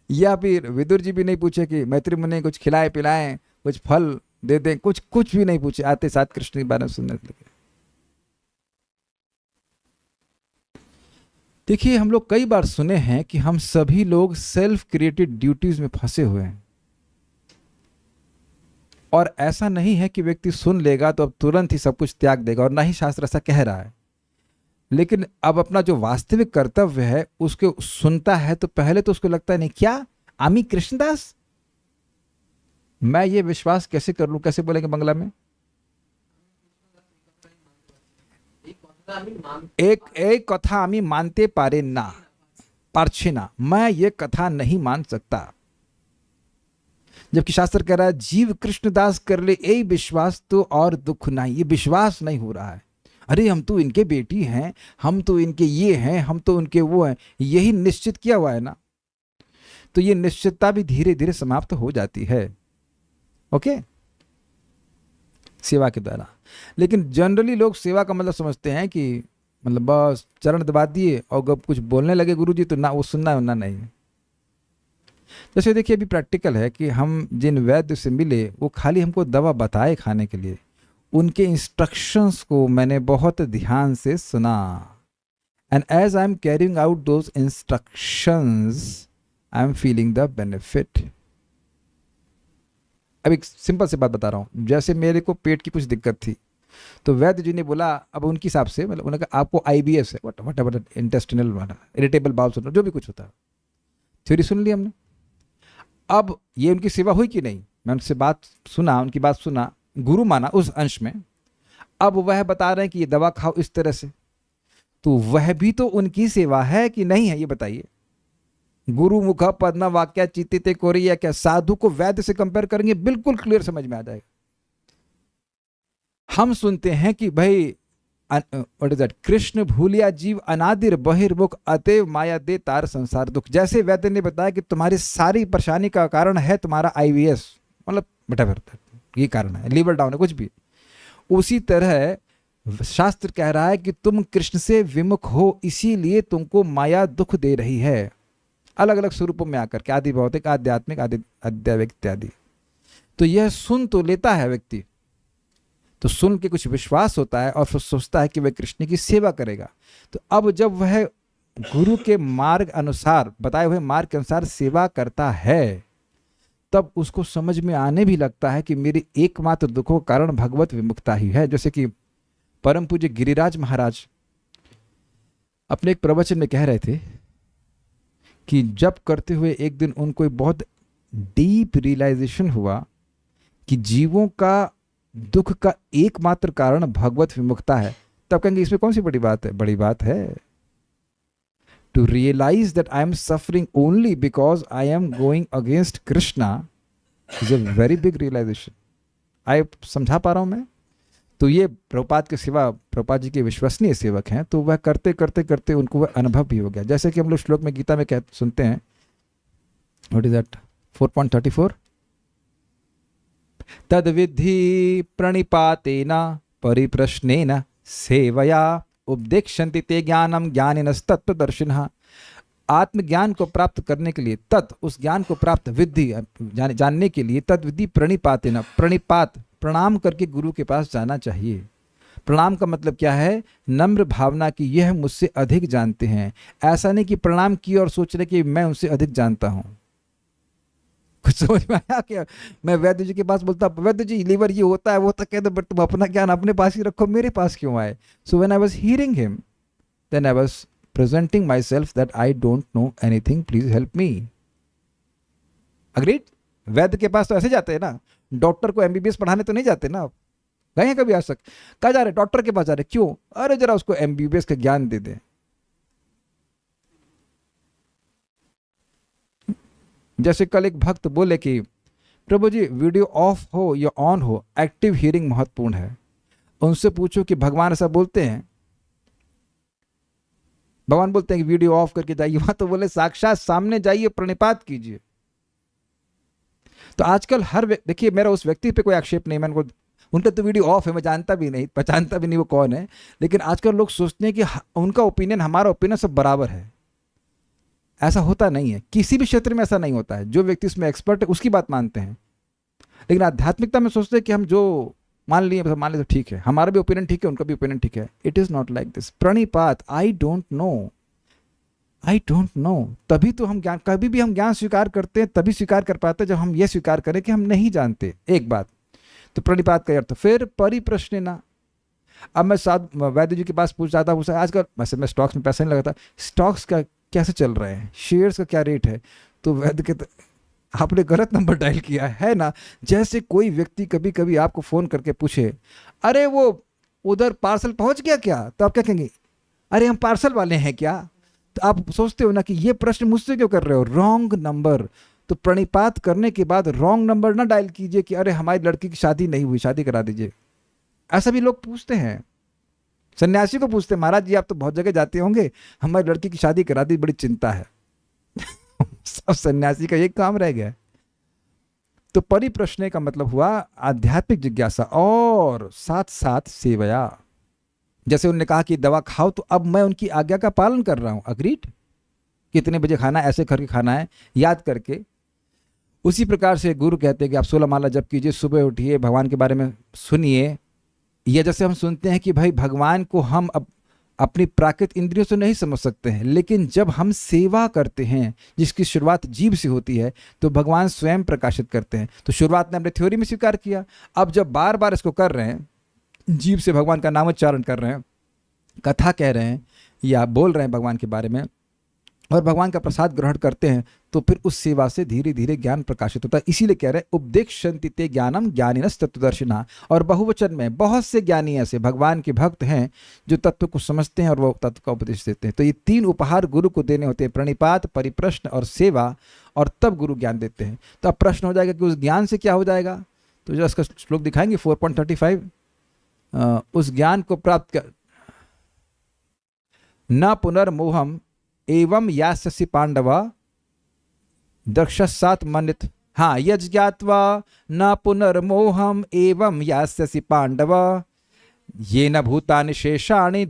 या फिर विदुर जी भी नहीं पूछे कि मैत्री मुनि कुछ खिलाए पिलाएं, कुछ फल दे दें, कुछ भी नहीं पूछे। आते साथ कृष्ण के बारे में सुनने लगे। देखिए हम लोग कई बार सुने हैं कि हम सभी लोग सेल्फ क्रिएटेड ड्यूटीज में फंसे हुए हैं, और ऐसा नहीं है कि व्यक्ति सुन लेगा तो अब तुरंत ही सब कुछ त्याग देगा, और ना ही शास्त्र ऐसा कह रहा है। लेकिन अब अपना जो वास्तविक कर्तव्य है उसको सुनता है तो पहले तो उसको लगता है नहीं, क्या आमी कृष्णदास, मैं ये विश्वास कैसे कर लूं? कैसे बोलेंगे बांग्ला में? एक कथा आमी मानते पारे ना, पारछे ना, मैं ये कथा नहीं मान सकता। जबकि शास्त्र कह रहा है जीव कृष्णदास कर ले यही विश्वास तो और दुख नहीं। ये विश्वास नहीं हो रहा है। अरे हम तो इनके बेटी हैं, हम तो इनके ये हैं, हम तो उनके वो हैं, यही निश्चित किया हुआ है ना। तो ये निश्चितता भी धीरे धीरे समाप्त हो जाती है। ओके, सेवा के द्वारा। लेकिन जनरली लोग सेवा का मतलब समझते हैं कि मतलब बस चरण दबा दिए और जब कुछ बोलने लगे गुरुजी तो ना वो सुनना है ना नहीं। जैसे देखिए अभी प्रैक्टिकल है कि हम जिन वैद्य से मिले वो खाली हमको दवा बताए खाने के लिए, उनके इंस्ट्रक्शंस को मैंने बहुत ध्यान से सुना। And as I am carrying out those instructions I am feeling the benefit. अब एक सिंपल सी बात बता रहा हूँ। जैसे मेरे को पेट की कुछ दिक्कत थी तो वैद्य जी ने बोला, अब उनके हिसाब से मतलब उन्होंने कहा आपको IBS है, what ever intestinal irritable bowel syndrome जो भी कुछ होता है। थ्योरी सुन ली हमने। अब ये उनकी सेवा हुई कि नहीं, मैं उनसे बात सुना, उनकी बात सुना, गुरु माना उस अंश में। अब वह बता रहे हैं कि ये दवा खाओ इस तरह से, तो वह भी तो उनकी सेवा है कि नहीं है, ये बताइए। गुरु मुख पद्म वाक्या चित्ते कोरिया, क्या साधु को वैद्य से कंपेयर करेंगे, बिल्कुल क्लियर समझ में आ जाएगा। हम सुनते हैं कि भाई व्हाट इज दैट, कृष्ण भूलिया जीव अनादिर बहिर्मुख अतएव माया दे तार संसार दुख। जैसे वैद्य ने बताया कि तुम्हारी सारी परेशानी का कारण है तुम्हारा IBS, मतलब बेटा फिर ये कारण है, लीवर डाउन है, कुछ भी। उसी तरह शास्त्र कह रहा है कि तुम कृष्ण से विमुख हो, इसीलिए तुमको माया दुख दे रही है, अलग अलग स्वरूपों में आकर के, आदि भौतिक, आध्यात्मिक, आदि अध्यात्मिक इत्यादि। तो यह सुन तो लेता है व्यक्ति, तो सुन के कुछ विश्वास होता है और फिर सोचता है कि वह कृष्ण की सेवा करेगा। तो अब जब वह गुरु के मार्ग अनुसार, बताए हुए मार्ग के अनुसार सेवा करता है, तब उसको समझ में आने भी लगता है कि मेरे एकमात्र दुखों का कारण भगवत विमुखता ही है। जैसे कि परम पूज्य गिरिराज महाराज अपने एक प्रवचन में कह रहे थे कि जब करते हुए एक दिन उनको एक बहुत डीप रियलाइजेशन हुआ कि जीवों का दुख का एकमात्र कारण भगवत विमुखता है। तब कहेंगे इसमें कौन सी बड़ी बात है? बड़ी बात है। To realize that I am suffering only because I am going against Krishna is a very big realization. I समझा पा रहा हूं मैं? तो ये प्रभुपाद के सिवा, प्रभुपाद जी के विश्वसनीय सेवक हैं, तो वह करते करते करते उनको वह अनुभव भी हो गया। जैसे कि हम लोग श्लोक में गीता में सुनते हैं, व्हाट इज दैट, 4.34, तद विद्धि प्रणिपातेन परिप्रश्नेन सेवया उपदेक्षन्ति ते ज्ञानम ज्ञानिनस्तत्त्वदर्शिनः। आत्मज्ञान को प्राप्त करने के लिए, उस ज्ञान को प्राप्त विद्धि जानने के लिए, तद विधि प्रणिपातेन, प्रणिपात प्रणाम करके गुरु के पास जाना चाहिए। प्रणाम का मतलब क्या है? नम्र भावना की यह मुझसे अधिक जानते हैं। ऐसा नहीं कि प्रणाम किया और सोच रहे कि मैं उनसे अधिक जानता हूं। कुछ समझ में आया क्या? मैं वैद्य जी के पास बोलता, वैद्य जी लीवर ये होता है वो होता, कहते बट तुम अपना ज्ञान अपने पास ही रखो, मेरे पास क्यों आए? So when I was hearing him then I was presenting myself that I don't know anything, please help me. Agreed? वैद्य के पास तो ऐसे जाते हैं ना, डॉक्टर को MBBS पढ़ाने तो नहीं जाते ना। गए हैं कभी आज तक? कहा जा रहे डॉक्टर के पास जा रहे, क्यों? अरे जरा उसको MBBS का ज्ञान दे दें। जैसे कल एक भक्त बोले कि प्रभु जी वीडियो ऑफ हो या ऑन हो, एक्टिव हियरिंग महत्वपूर्ण है। उनसे पूछो कि भगवान ऐसा बोलते हैं? भगवान बोलते हैं कि वीडियो ऑफ करके जाइए, वहां तो बोले साक्षात सामने जाइए, प्रणिपात कीजिए। तो आजकल हर देखिए, मेरा उस व्यक्ति पे कोई आक्षेप नहीं, मैंने उनका तो वीडियो ऑफ है, मैं जानता भी नहीं, पहचानता भी नहीं वो कौन है, लेकिन आजकल लोग सोचते हैं कि उनका ओपिनियन हमारा ओपिनियन सब बराबर है। ऐसा होता नहीं है, किसी भी क्षेत्र में ऐसा नहीं होता है। जो व्यक्ति उसमें एक्सपर्ट है उसकी बात मानते हैं, लेकिन आध्यात्मिकता में सोचते हैं कि हम जो मान लिए तो ठीक है, हमारा भी ओपिनियन ठीक है, उनका भी ओपिनियन ठीक है। It is not like this. प्रणिपात, I don't know, I don't know. तभी तो हम ज्ञान, कभी भी हम ज्ञान स्वीकार करते हैं तभी स्वीकार कर पाते हैं जब हम ये स्वीकार करें कि हम नहीं जानते। एक बात तो प्रणिपात का अर्थ। फिर परिप्रश्नेन। अब मैं वैद्य जी के पास पूछ जाता हूँ, आजकल वैसे मैं स्टॉक्स में पैसा नहीं लगाता, स्टॉक्स का कैसे चल रहे हैं, शेयर्स का क्या रेट है? तो वैद्य के आपने गलत नंबर डायल किया है ना। जैसे कोई व्यक्ति कभी कभी आपको फोन करके पूछे, अरे वो उधर पार्सल पहुंच गया क्या? तो आप क्या कहेंगे? अरे हम पार्सल वाले हैं क्या? तो आप सोचते हो ना कि ये प्रश्न मुझसे क्यों कर रहे हो? Wrong number. तो प्रणिपात करने के बाद रॉन्ग नंबर ना डायल कीजिए कि अरे हमारी लड़की की शादी नहीं हुई, शादी करा दीजिए। ऐसा भी लोग पूछते हैं, सन्यासी को पूछते हैं, महाराज जी आप तो बहुत जगह जाते होंगे, हमारी लड़की की शादी करा दी, बड़ी चिंता है। सब सन्यासी का ये काम रह गया है। तो परिप्रश्न का मतलब हुआ आध्यात्मिक जिज्ञासा और साथ साथ सेवया। जैसे उन्होंने कहा कि दवा खाओ, तो अब मैं उनकी आज्ञा का पालन कर रहा हूं, अग्रीड, कितने बजे खाना है, ऐसे करके खाना है, याद करके। उसी प्रकार से गुरु कहते हैं कि आप 16 माला जप कीजिए, सुबह उठिए, भगवान के बारे में सुनिए। या जैसे हम सुनते हैं कि भाई भगवान को हम अब अपनी प्राकृत इंद्रियों से नहीं समझ सकते हैं, लेकिन जब हम सेवा करते हैं जिसकी शुरुआत जीव से होती है तो भगवान स्वयं प्रकाशित करते हैं। तो शुरुआत में हमने थ्योरी में स्वीकार किया, अब जब बार बार इसको कर रहे हैं, जीव से भगवान का नामोच्चारण कर रहे हैं, कथा कह रहे हैं या बोल रहे हैं भगवान के बारे में, और भगवान का प्रसाद ग्रहण करते हैं, तो फिर उस सेवा से धीरे धीरे ज्ञान प्रकाशित होता है। इसीलिए कह रहे हैं उपदेक्षन्ति ते ज्ञानम ज्ञानिनस् तत्वदर्शिनः। और बहुवचन में बहुत से ज्ञानी ऐसे भगवान के भक्त हैं जो तत्व को समझते हैं और वो तत्व का उपदेश देते हैं। तो ये 3 उपहार गुरु को देने होते हैं, प्रणिपात, परिप्रश्न और सेवा, और तब गुरु ज्ञान देते हैं। तो अब प्रश्न हो जाएगा कि उस ज्ञान से क्या हो जाएगा, तो जो इसका श्लोक दिखाएंगे 4.35, उस ज्ञान को प्राप्त कर न पुनर्मोहम एवं यास्यसि पांडव द्रक्षसात् मन्यत। हाँ, यज्ञात्वा न पुनर्मोहम एवं यास्यसि पांडव येन भूतानि शेषाणि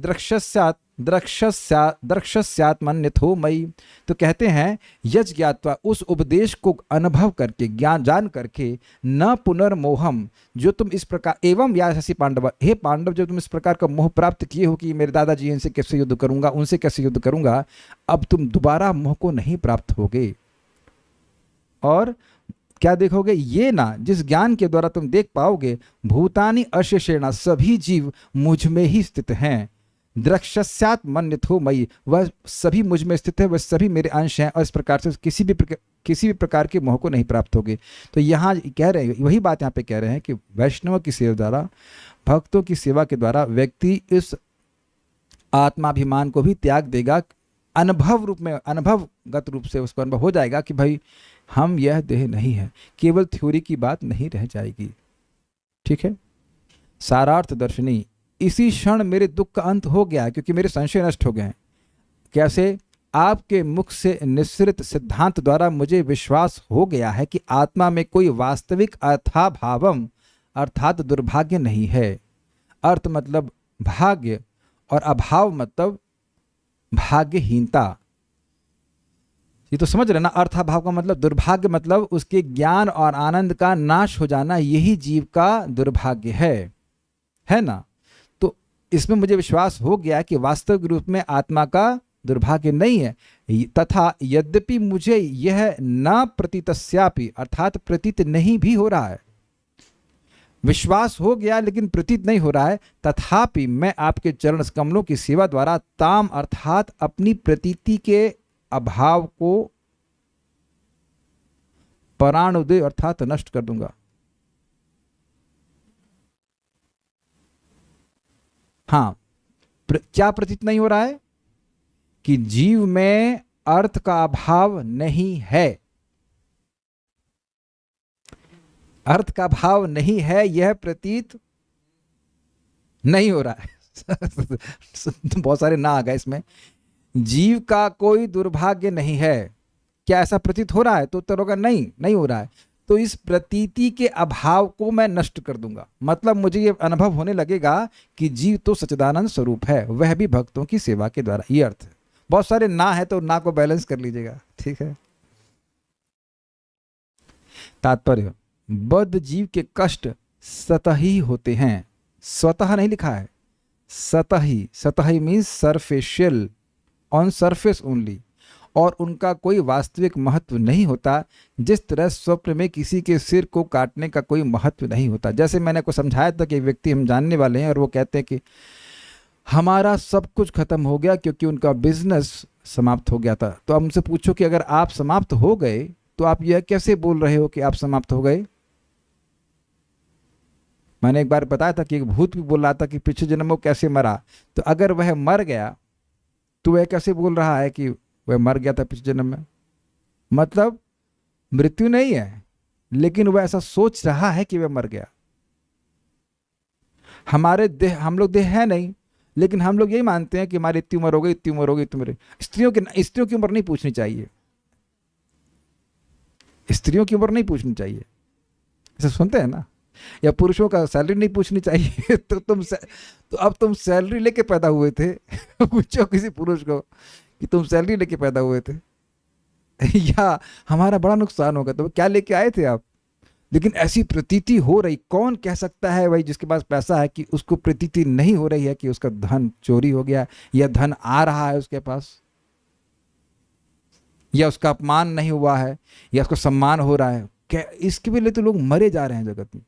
द्रक्षस्यात् मन्यथो मयि। तो कहते हैं यज्ञात्वा, उस उपदेश को अनुभव करके, ज्ञान जान करके, न पुनर्मोहम, जो तुम इस प्रकार, एवं यास्यसि पांडव, हे पांडव जो तुम इस प्रकार का मोह प्राप्त किए हो कि मेरे दादाजी इनसे कैसे युद्ध करूंगा, उनसे कैसे युद्ध करूंगा, अब तुम दोबारा मोह को नहीं प्राप्त होगे। और क्या देखोगे, ये ना, जिस ज्ञान के द्वारा तुम देख पाओगे, भूतानि अशेषेण, सभी जीव मुझ में ही स्थित हैं, द्रक्षस्यात् मन्यथो मयि, वह सभी मुझ में स्थित है, वह सभी मेरे अंश हैं, और इस प्रकार से किसी भी प्रकार के मोह को नहीं प्राप्त होगे। तो यहाँ कह रहे हैं, वही बात यहाँ पे कह रहे हैं कि वैष्णव की सेवा द्वारा, भक्तों की सेवा के द्वारा व्यक्ति इस आत्माभिमान को भी त्याग देगा, अनुभव रूप में, अनुभवगत रूप से उसको अनुभव हो जाएगा कि भाई हम यह देह नहीं है, केवल थ्योरी की बात नहीं रह जाएगी। ठीक है, सारार्थ दर्शनी, इसी क्षण मेरे दुख का अंत हो गया क्योंकि मेरे संशय नष्ट हो गए। कैसे? आपके मुख से निश्रित सिद्धांत द्वारा मुझे विश्वास हो गया है कि आत्मा में कोई वास्तविक अर्थाभावम अर्थात दुर्भाग्य नहीं है। अर्थ मतलब भाग्य और अभाव मतलब भाग्यहीनता। ये तो समझ रहे ना, अर्थाभाव का मतलब दुर्भाग्य, मतलब उसके ज्ञान और आनंद का नाश हो जाना, यही जीव का दुर्भाग्य है ना। तो इसमें मुझे विश्वास हो गया कि वास्तविक रूप में आत्मा का दुर्भाग्य नहीं है, तथा यद्यपि मुझे यह न प्रतीतस्यापि अर्थात प्रतीत नहीं भी हो रहा है, विश्वास हो गया लेकिन प्रतीत नहीं हो रहा है, तथापि मैं आपके चरण कमलों की सेवा द्वारा ताम अर्थात अपनी प्रतीति के अभाव को पराणुदय अर्थात नष्ट कर दूंगा। हाँ, क्या प्रतीत नहीं हो रहा है? कि जीव में अर्थ का अभाव नहीं है, अर्थ का भाव नहीं है, यह प्रतीत नहीं हो रहा है। बहुत सारे ना आ गए इसमें। जीव का कोई दुर्भाग्य नहीं है, क्या ऐसा प्रतीत हो रहा है? तो उत्तर होगा नहीं, नहीं हो रहा है। तो इस प्रतीति के अभाव को मैं नष्ट कर दूंगा, मतलब मुझे ये अनुभव होने लगेगा कि जीव तो सच्चिदानंद स्वरूप है, वह भी भक्तों की सेवा के द्वारा। ये अर्थ है। बहुत सारे ना है तो ना को बैलेंस कर लीजिएगा, ठीक है। तात्पर्य, बद्ध जीव के कष्ट सतही होते हैं, स्वतः नहीं लिखा है, सतही। सतही मीन्स सरफेशियल, ऑन सरफेस ओनली, और उनका कोई वास्तविक महत्व नहीं होता, जिस तरह स्वप्न में किसी के सिर को काटने का कोई महत्व नहीं होता। जैसे मैंने को समझाया था कि एक व्यक्ति हम जानने वाले हैं और वो कहते हैं कि हमारा सब कुछ खत्म हो गया क्योंकि उनका बिजनेस समाप्त हो गया था। तो हमसे पूछो कि अगर आप समाप्त हो गए तो आप यह कैसे बोल रहे हो कि आप समाप्त हो गए? मैंने एक बार बताया था कि एक भूत भी बोल रहा था कि पिछले जन्म में वो कैसे मरा, तो अगर वह मर गया तो वह कैसे बोल रहा है कि वह मर गया था पिछले जन्म में? मतलब मृत्यु नहीं है, लेकिन वह ऐसा सोच रहा है कि वह मर गया। हमारे देह, हम लोग देह है नहीं, लेकिन हम लोग यही मानते हैं कि हमारी इतनी उम्र हो गई, इतनी उम्र हो गई, इतनी उम्र। स्त्रियों की उम्र नहीं पूछनी चाहिए, स्त्रियों की उम्र नहीं पूछनी चाहिए, ऐसा सुनते हैं ना। या पुरुषों का सैलरी नहीं पूछनी चाहिए। तो अब तुम सैलरी लेके पैदा हुए थे। पूछो किसी पुरुष को कि तुम सैलरी लेके पैदा हुए थे या हमारा बड़ा नुकसान होगा, तो क्या लेके आए थे आप। लेकिन ऐसी प्रतीति हो रही, कौन कह सकता है भाई जिसके पास पैसा है कि उसको प्रतीति नहीं हो रही है कि उसका धन चोरी हो गया, या धन आ रहा है उसके पास, या उसका अपमान नहीं हुआ है, या उसको सम्मान हो रहा है। क्या इसके लिए तो लोग मरे जा रहे हैं जगत में।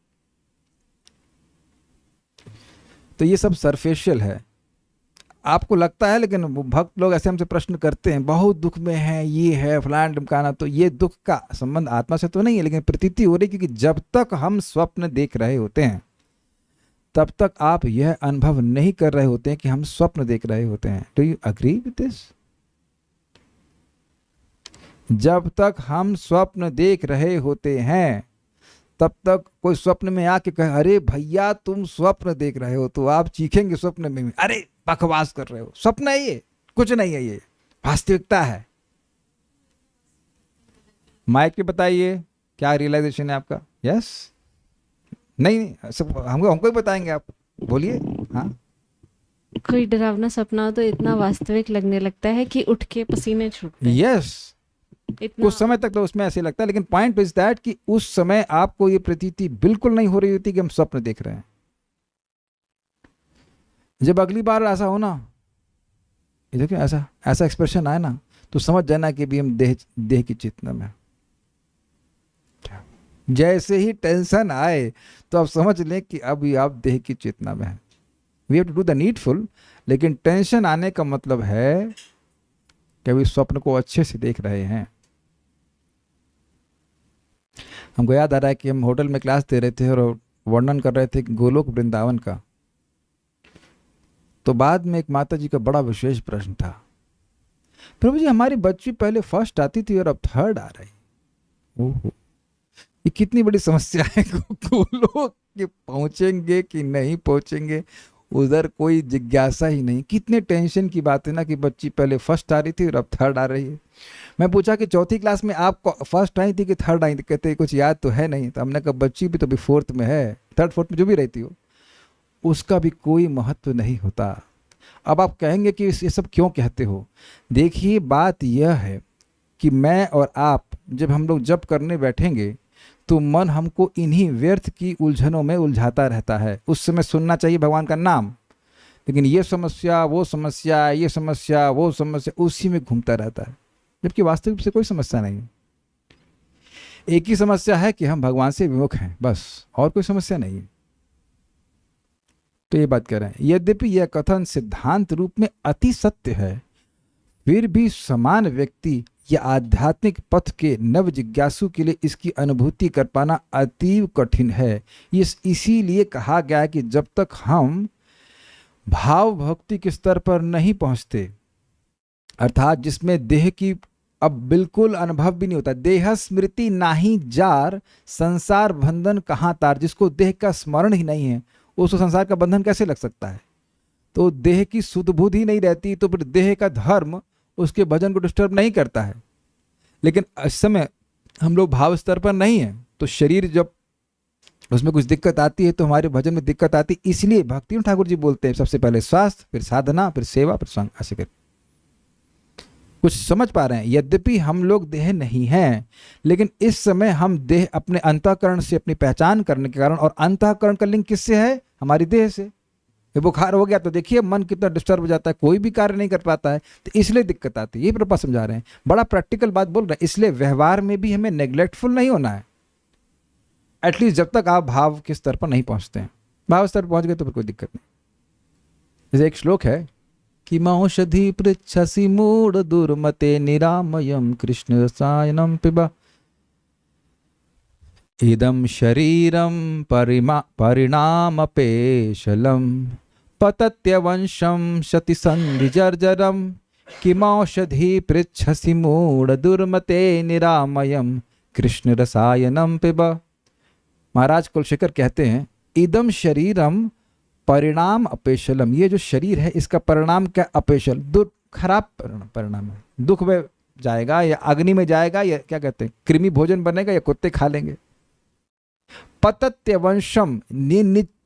तो ये सब सरफेशियल है, आपको लगता है। लेकिन भक्त लोग ऐसे हमसे प्रश्न करते हैं, बहुत दुख में है, ये है फलान ढमकाना। तो ये दुख का संबंध आत्मा से तो नहीं है, लेकिन प्रतीति हो रही, क्योंकि जब तक हम स्वप्न देख रहे होते हैं तब तक आप यह अनुभव नहीं कर रहे होते हैं कि हम स्वप्न देख रहे होते हैं। Do you agree with this? जब तक हम स्वप्न देख रहे होते हैं तब तक कोई स्वप्न में आके कहे, अरे भैया तुम स्वप्न देख रहे हो, तो आप चीखेंगे स्वप्न में, अरे बकवास कर रहे हो, स्वप्न है ये, कुछ नहीं है, ये वास्तविकता है। माइक पे बताइए क्या रियलाइजेशन है आपका? यस? नहीं, सब हमको ही बताएंगे आप, बोलिए। हाँ, कोई डरावना सपना हो तो इतना वास्तविक लगने लगता है कि उठ के पसीने छूटते हैं। यस, इतना कुछ समय तक तो उसमें ऐसे लगता है, लेकिन पॉइंट इज दैट कि उस समय आपको ये प्रतीति बिल्कुल नहीं हो रही होती कि हम स्वप्न देख रहे हैं। जब अगली बार ऐसा हो ना, ये देखिए ऐसा एक्सप्रेशन आए ना, तो समझ जाना कि भी हम देह की चेतना में। जैसे ही टेंशन आए तो आप समझ लें कि अभी आप देह की चेतना में हैं। We have to do the needful, लेकिन टेंशन आने का मतलब है कि अभी स्वप्न को अच्छे से देख रहे हैं। हमको याद आ रहा है कि हम होटल में क्लास दे रहे थे और वर्णन कर रहे थे गोलोक वृंदावन का। तो बाद में एक माता जी का बड़ा विशेष प्रश्न था, प्रभु जी हमारी बच्ची पहले फर्स्ट आती थी और अब थर्ड आ रही। ओहो, ये कितनी बड़ी समस्या है। गोलोक के पहुंचेंगे कि नहीं पहुंचेंगे, उधर कोई जिज्ञासा ही नहीं। कितने टेंशन की बात है ना कि बच्ची पहले फर्स्ट आ रही थी और अब थर्ड आ रही है। मैं पूछा कि चौथी क्लास में आप फर्स्ट आई थी कि थर्ड आई थी? कहते कुछ याद तो है नहीं। तो हमने कहा बच्ची भी तो अभी फोर्थ में है, थर्ड फोर्थ में जो भी रहती हो, उसका भी कोई महत्व नहीं होता। अब आप कहेंगे कि ये सब क्यों कहते हो? देखिए, बात यह है कि मैं और आप जब हम लोग जप करने बैठेंगे तो मन हमको इन्हीं व्यर्थ की उलझनों में उलझाता रहता है। उस समय सुनना चाहिए भगवान का नाम, लेकिन ये समस्या वो समस्या, ये समस्या वो समस्या, उसी में घूमता रहता है, जबकि वास्तविक से कोई समस्या नहीं है। एक ही समस्या है कि हम भगवान से विमुख हैं, बस, और कोई समस्या नहीं है। तो ये बात कर रहे हैं, यद्यपि यह कथन सिद्धांत रूप में अति सत्य है, फिर भी समान व्यक्ति या आध्यात्मिक पथ के नव जिज्ञासु के लिए इसकी अनुभूति कर पाना अतीव कठिन है। इसीलिए कहा गया है कि जब तक हम भाव भक्ति के स्तर पर नहीं पहुंचते, अर्थात जिसमें देह की अब बिल्कुल अनुभव भी नहीं होता, देह स्मृति नाही जार संसार बंधन कहाँ तार, जिसको देह का स्मरण ही नहीं है उसको संसार का बंधन कैसे लग सकता है? तो देह की शुद्ध बुद्धि नहीं रहती तो फिर देह का धर्म उसके भजन को डिस्टर्ब नहीं करता है। लेकिन इस समय हम लोग भाव स्तर पर नहीं है, तो शरीर जब उसमें कुछ दिक्कत आती है तो हमारे भजन में दिक्कत आती है। इसलिए भक्ति ठाकुर जी बोलते हैं सबसे पहले स्वास्थ्य, फिर साधना, फिर सेवा, फिर संग, ऐसे कर। कुछ समझ पा रहे हैं? यद्यपि हम लोग देह नहीं हैं, लेकिन इस समय हम देह अपने अंतःकरण से अपनी पहचान करने के कारण, और अंतःकरण का लिंक किससे है? हमारी देह से। बुखार हो गया तो देखिए मन कितना डिस्टर्ब हो जाता है, कोई भी कार्य नहीं कर पाता है, तो इसलिए दिक्कत आती है। ये प्रभुपाद समझा रहे हैं, बड़ा प्रैक्टिकल बात बोल रहे हैं। इसलिए व्यवहार में भी हमें नेग्लेक्टफुल नहीं होना है, एटलीस्ट जब तक आप भाव के स्तर पर नहीं पहुंचते हैं। भाव स्तर पर पहुंच गए तो फिर कोई दिक्कत नहीं। जैसे एक श्लोक है कि मौषधि पृच्छसि मूढ़ दुर्मते निरामयम कृष्ण रसायनम पिबा इदम शरीरम परिणामपेशलम पतत्यवंशम शतिसन्धिजर्जरम किमौषधि पृच्छसि मूढ़ दुर्मते निरामयम कृष्ण रसायनम पिब। महाराज कुलशेखर कहते हैं इदम शरीरम परिणाम अपेशलम, ये जो शरीर है इसका परिणाम क्या, अपेशल, खराब परिणाम है, दुख में जाएगा या अग्नि में जाएगा या क्या कहते हैं कृमि भोजन बनेगा या कुत्ते खा लेंगे। पतत्य वंशम,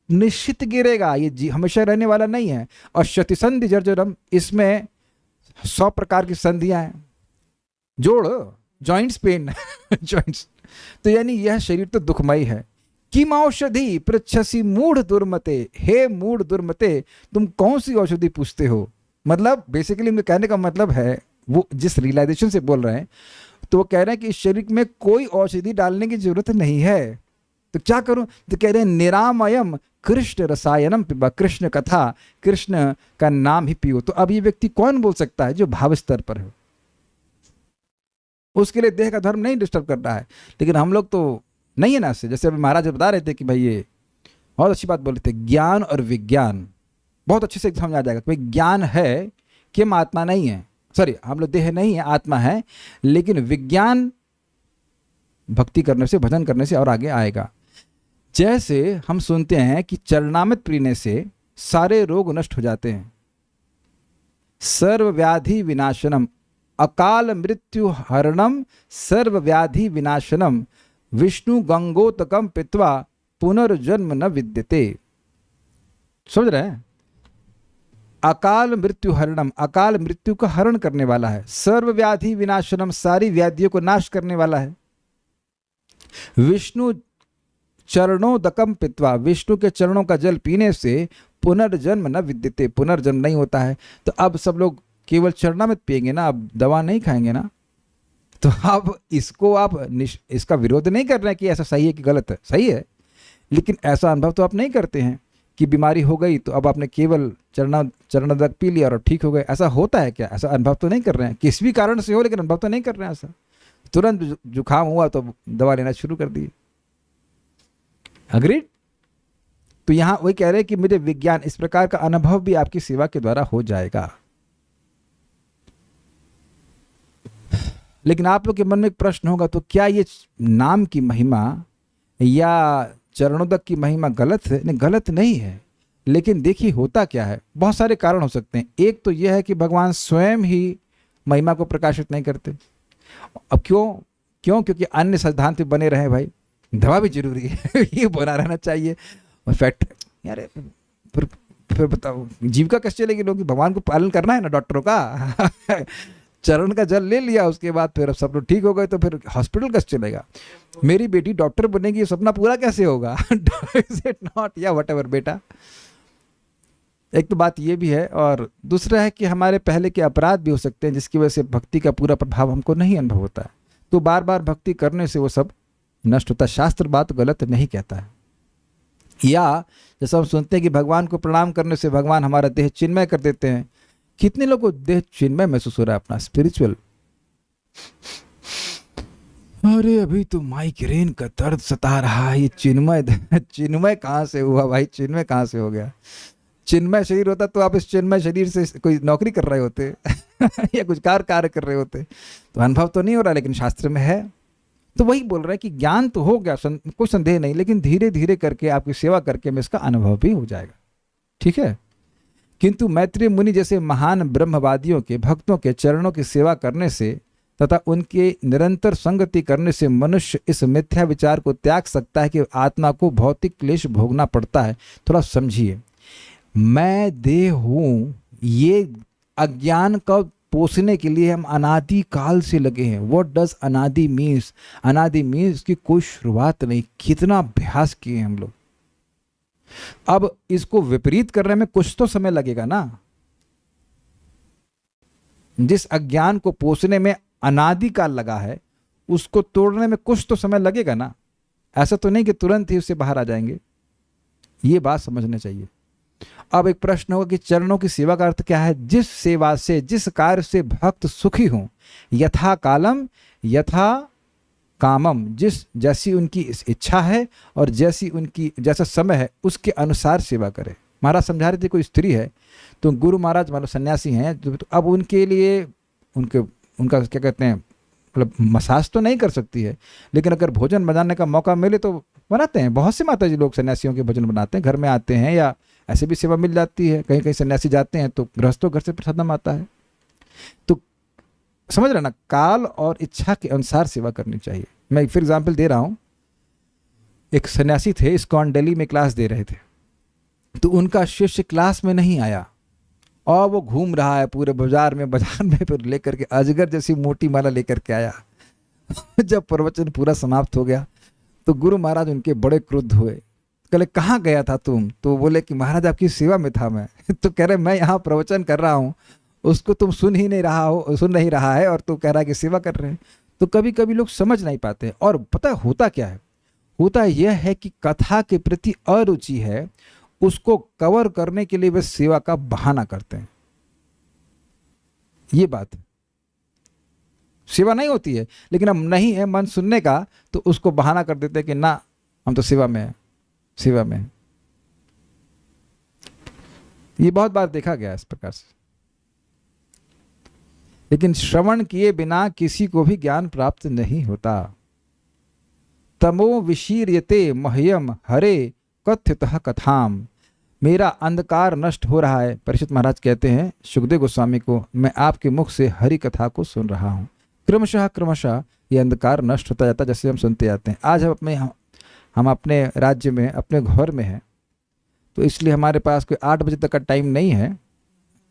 निश्चित गिरेगा, ये हमेशा रहने वाला नहीं है। और शतिसंधि जर्जरम, इसमें 100 प्रकार की संधियां हैं, जोड़ जॉइंट्स पेन जॉइंट्स। तो यानी यह शरीर तो दुखमय है। किम औषधि पृच्छसी मूढ़ दुर्मते, हे मूढ़ दुर्मते तुम कौन सी औषधि पूछते हो। मतलब बेसिकली उनके कहने का मतलब है, वो जिस रियलाइजेशन से बोल रहे हैं, तो वो कह रहे हैं कि इस शरीर में कोई औषधि डालने की जरूरत नहीं है, तो क्या करूं। तो कह रहे हैं निरामयम कृष्ण रसायनम पिबा, कृष्ण कथा, कृष्ण का नाम ही पियो। तो अब ये व्यक्ति कौन बोल सकता है, जो भाव स्तर पर है, उसके लिए देह का धर्म नहीं डिस्टर्ब कर रहा है। लेकिन हम लोग तो नहीं है ना इससे। जैसे अभी महाराज बता रहे थे कि भाई ये बहुत अच्छी बात बोल रहे थे, ज्ञान और विज्ञान बहुत अच्छे से समझ आ जाएगा। भाई ज्ञान है कि हम आत्मा नहीं है, सॉरी हम लोग देह नहीं है, आत्मा है, लेकिन विज्ञान भक्ति करने से, भजन करने से और आगे आएगा। जैसे हम सुनते हैं कि चरणामृत पीने से सारे रोग नष्ट हो जाते हैं, सर्व व्याधि विनाशनम, अकाल मृत्यु हरणम, सर्व व्याधि विनाशनम, विष्णु गंगोतकम पित्वा पुनर्जन्म न विद्यते। समझ रहे हैं, अकाल मृत्यु हरणम, अकाल मृत्यु का हरण करने वाला है, सर्व व्याधि विनाशनम, सारी व्याधियों को नाश करने वाला है, विष्णु चरणोदकम पित्वा, विष्णु के चरणों का जल पीने से पुनर्जन्म न विद्यते, पुनर्जन्म नहीं होता है। तो अब सब लोग केवल चरणामृत पिएंगे ना, अब दवा नहीं खाएंगे ना। तो अब इसको आप इसका विरोध नहीं कर रहे हैं कि ऐसा सही है कि गलत है, सही है, लेकिन ऐसा अनुभव तो आप नहीं करते हैं कि बीमारी हो गई तो अब आपने केवल चरणोदक पी लिया और ठीक हो गए। ऐसा होता है क्या, ऐसा अनुभव तो नहीं कर रहे हैं, किसी भी कारण से हो, लेकिन अनुभव तो नहीं कर रहे हैं ऐसा। तुरंत जुकाम हुआ तो दवा लेना शुरू कर दी। अग्रीड। तो यहां वही कह रहे हैं कि मुझे विज्ञान, इस प्रकार का अनुभव भी आपकी सेवा के द्वारा हो जाएगा। लेकिन आप लोग के मन में एक प्रश्न होगा, तो क्या ये नाम की महिमा या चरणोदक की महिमा गलत है? नहीं, गलत नहीं है, लेकिन देखिए होता क्या है, बहुत सारे कारण हो सकते हैं। एक तो यह है कि भगवान स्वयं ही महिमा को प्रकाशित नहीं करते। अब क्योंकि अन्य सिद्धांत बने रहे भाई, दवा भी जरूरी है ये बना रहना चाहिए। और फैक्ट यार, फिर बताओ जीविका कैसे चलेगी लोग, भगवान को पालन करना है ना डॉक्टरों का चरण का जल ले लिया, उसके बाद फिर सब लोग ठीक हो गए, तो फिर हॉस्पिटल कैसे चलेगा। मेरी बेटी डॉक्टर बनेगी, सपना पूरा कैसे होगा इज इट नॉट, या व्हाटएवर बेटा। एक तो बात ये भी है, और दूसरा है कि हमारे पहले के अपराध भी हो सकते हैं जिसकी वजह से भक्ति का पूरा प्रभाव हमको नहीं अनुभव होता है। तो बार बार भक्ति करने से वो सब नष्ट होता है। शास्त्र बात गलत नहीं कहता है। या जैसा हम सुनते हैं कि भगवान को प्रणाम करने से भगवान हमारा देह चिन्मय कर देते हैं। कितने लोगों को देह चिन्मय महसूस हो रहा है अपना, स्पिरिचुअल। अरे अभी तो माइग्रेन का दर्द सता रहा है, ये चिन्मय कहाँ से हुआ भाई, चिन्मय कहाँ से हो गया। चिन्मय शरीर होता तो आप इस चिन्मय शरीर से कोई नौकरी कर रहे होते या कुछ कार्य कर रहे होते। तो अनुभव तो नहीं हो रहा, लेकिन शास्त्र में है। तो वही बोल रहा है कि ज्ञान तो हो गया, कोई संदेह नहीं, लेकिन धीरे धीरे करके आपकी सेवा करके में इसका अनुभव भी हो जाएगा। ठीक है। किंतु मैत्रेय मुनि जैसे महान ब्रह्मवादियों के भक्तों के चरणों की सेवा करने से तथा उनके निरंतर संगति करने से मनुष्य इस मिथ्या विचार को त्याग सकता है कि आत्मा को भौतिक क्लेश भोगना पड़ता है। थोड़ा समझिए, मैं देह हूं, ये अज्ञान का पोसने के लिए हम अनादि काल से लगे हैं। व्हाट डज अनादि मीन्स? अनादि मीन्स की कोई शुरुआत नहीं, कितना अभ्यास किए हम लोग। अब इसको विपरीत करने में कुछ तो समय लगेगा ना। जिस अज्ञान को पोसने में अनादि काल लगा है, उसको तोड़ने में कुछ तो समय लगेगा ना। ऐसा तो नहीं कि तुरंत ही उससे बाहर आ जाएंगे। ये बात समझना चाहिए। अब एक प्रश्न होगा कि चरणों की सेवा का अर्थ क्या है? जिस सेवा से, जिस कार्य से भक्त सुखी हों, यथा कालम यथा कामम, जैसी उनकी इच्छा है और जैसा समय है उसके अनुसार सेवा करे। महाराज समझा रहे थे, कोई स्त्री है तो गुरु महाराज मान लो सन्यासी हैं, तो अब उनके लिए उनका क्या कहते हैं, मतलब मसाज तो नहीं कर सकती है, लेकिन अगर भोजन बनाने का मौका मिले तो बनाते हैं। बहुत से माता जी लोग सन्यासियों के भोजन बनाते हैं, घर में आते हैं, या ऐसे भी सेवा मिल जाती है। कहीं कहीं सन्यासी जाते हैं तो गृहस्थों घर से प्रसादम आता है। तो समझ रहे ना, काल और इच्छा के अनुसार सेवा करनी चाहिए। मैं फिर एग्जाम्पल दे रहा हूँ। एक सन्यासी थे, इस्कॉन दिल्ली में क्लास दे रहे थे, तो उनका शिष्य क्लास में नहीं आया और वो घूम रहा है पूरे बाजार में फिर लेकर के अजगर जैसी मोटी माला लेकर के आया। जब प्रवचन पूरा समाप्त हो गया तो गुरु महाराज उनके बड़े क्रुद्ध हुए। कहले कहाँ गया था तुम? तो बोले कि महाराज आपकी सेवा में था मैं। तो कह रहे मैं यहाँ प्रवचन कर रहा हूँ, उसको तुम सुन नहीं रहा है और तू कह रहा है कि सेवा कर रहे हैं। तो कभी कभी लोग समझ नहीं पाते। और पता है होता क्या है? होता यह है कि कथा के प्रति अरुचि है, उसको कवर करने के लिए वे सेवा का बहाना करते हैं। ये बात है। सेवा नहीं होती है, लेकिन अब नहीं है मन सुनने का, तो उसको बहाना कर देते हैं कि ना हम तो सेवा में हैं, सेवा में हैं। ये बहुत बार देखा गया इस प्रकार से। लेकिन श्रवण किए बिना किसी को भी ज्ञान प्राप्त नहीं होता। तमो विशीर्यते मह्यम हरे कथ्यतः कथाम। मेरा अंधकार नष्ट हो रहा है। परीक्षित महाराज कहते हैं सुखदेव गोस्वामी को, मैं आपके मुख से हरि कथा को सुन रहा हूँ। क्रमशः क्रमशः ये अंधकार नष्ट होता जाता, जैसे हम सुनते जाते हैं। आज हम अपने राज्य में, अपने घर में हैं, तो इसलिए हमारे पास कोई 8 बजे तक का टाइम नहीं है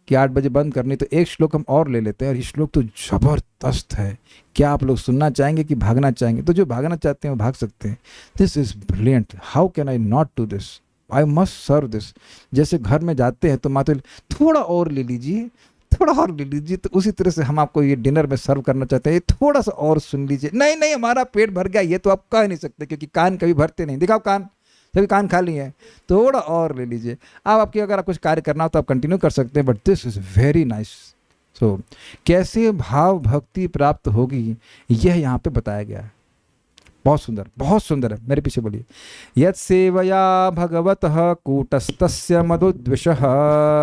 कि 8 बजे बंद करनी। तो एक श्लोक हम और ले लेते हैं, और ये श्लोक तो जबरदस्त है। क्या आप लोग सुनना चाहेंगे कि भागना चाहेंगे? तो जो भागना चाहते हैं वो भाग सकते हैं। This is brilliant, how can I not do this, I must serve this. जैसे घर में जाते हैं तो माता थोड़ा और ले लीजिए, थोड़ा और ले लीजिए, तो उसी तरह से हम आपको ये डिनर में सर्व करना चाहते हैं, ये थोड़ा सा और सुन लीजिए। नहीं नहीं हमारा पेट भर गया, ये तो आप कह नहीं सकते, क्योंकि कान कभी भरते नहीं। दिखाओ कान, सभी कान खाली हैं, थोड़ा और ले लीजिए। आप आपकी अगर आप कुछ कार्य करना हो तो आप कंटिन्यू कर सकते हैं, but this is very nice. So कैसे भाव भक्ति प्राप्त होगी यह यहाँ पे बताया गया है। बहुत सुंदर, बहुत सुंदर है। मेरे पीछे बोलिए। यत् सेवया भगवतः कूटस्थस्य मधुद्विषः,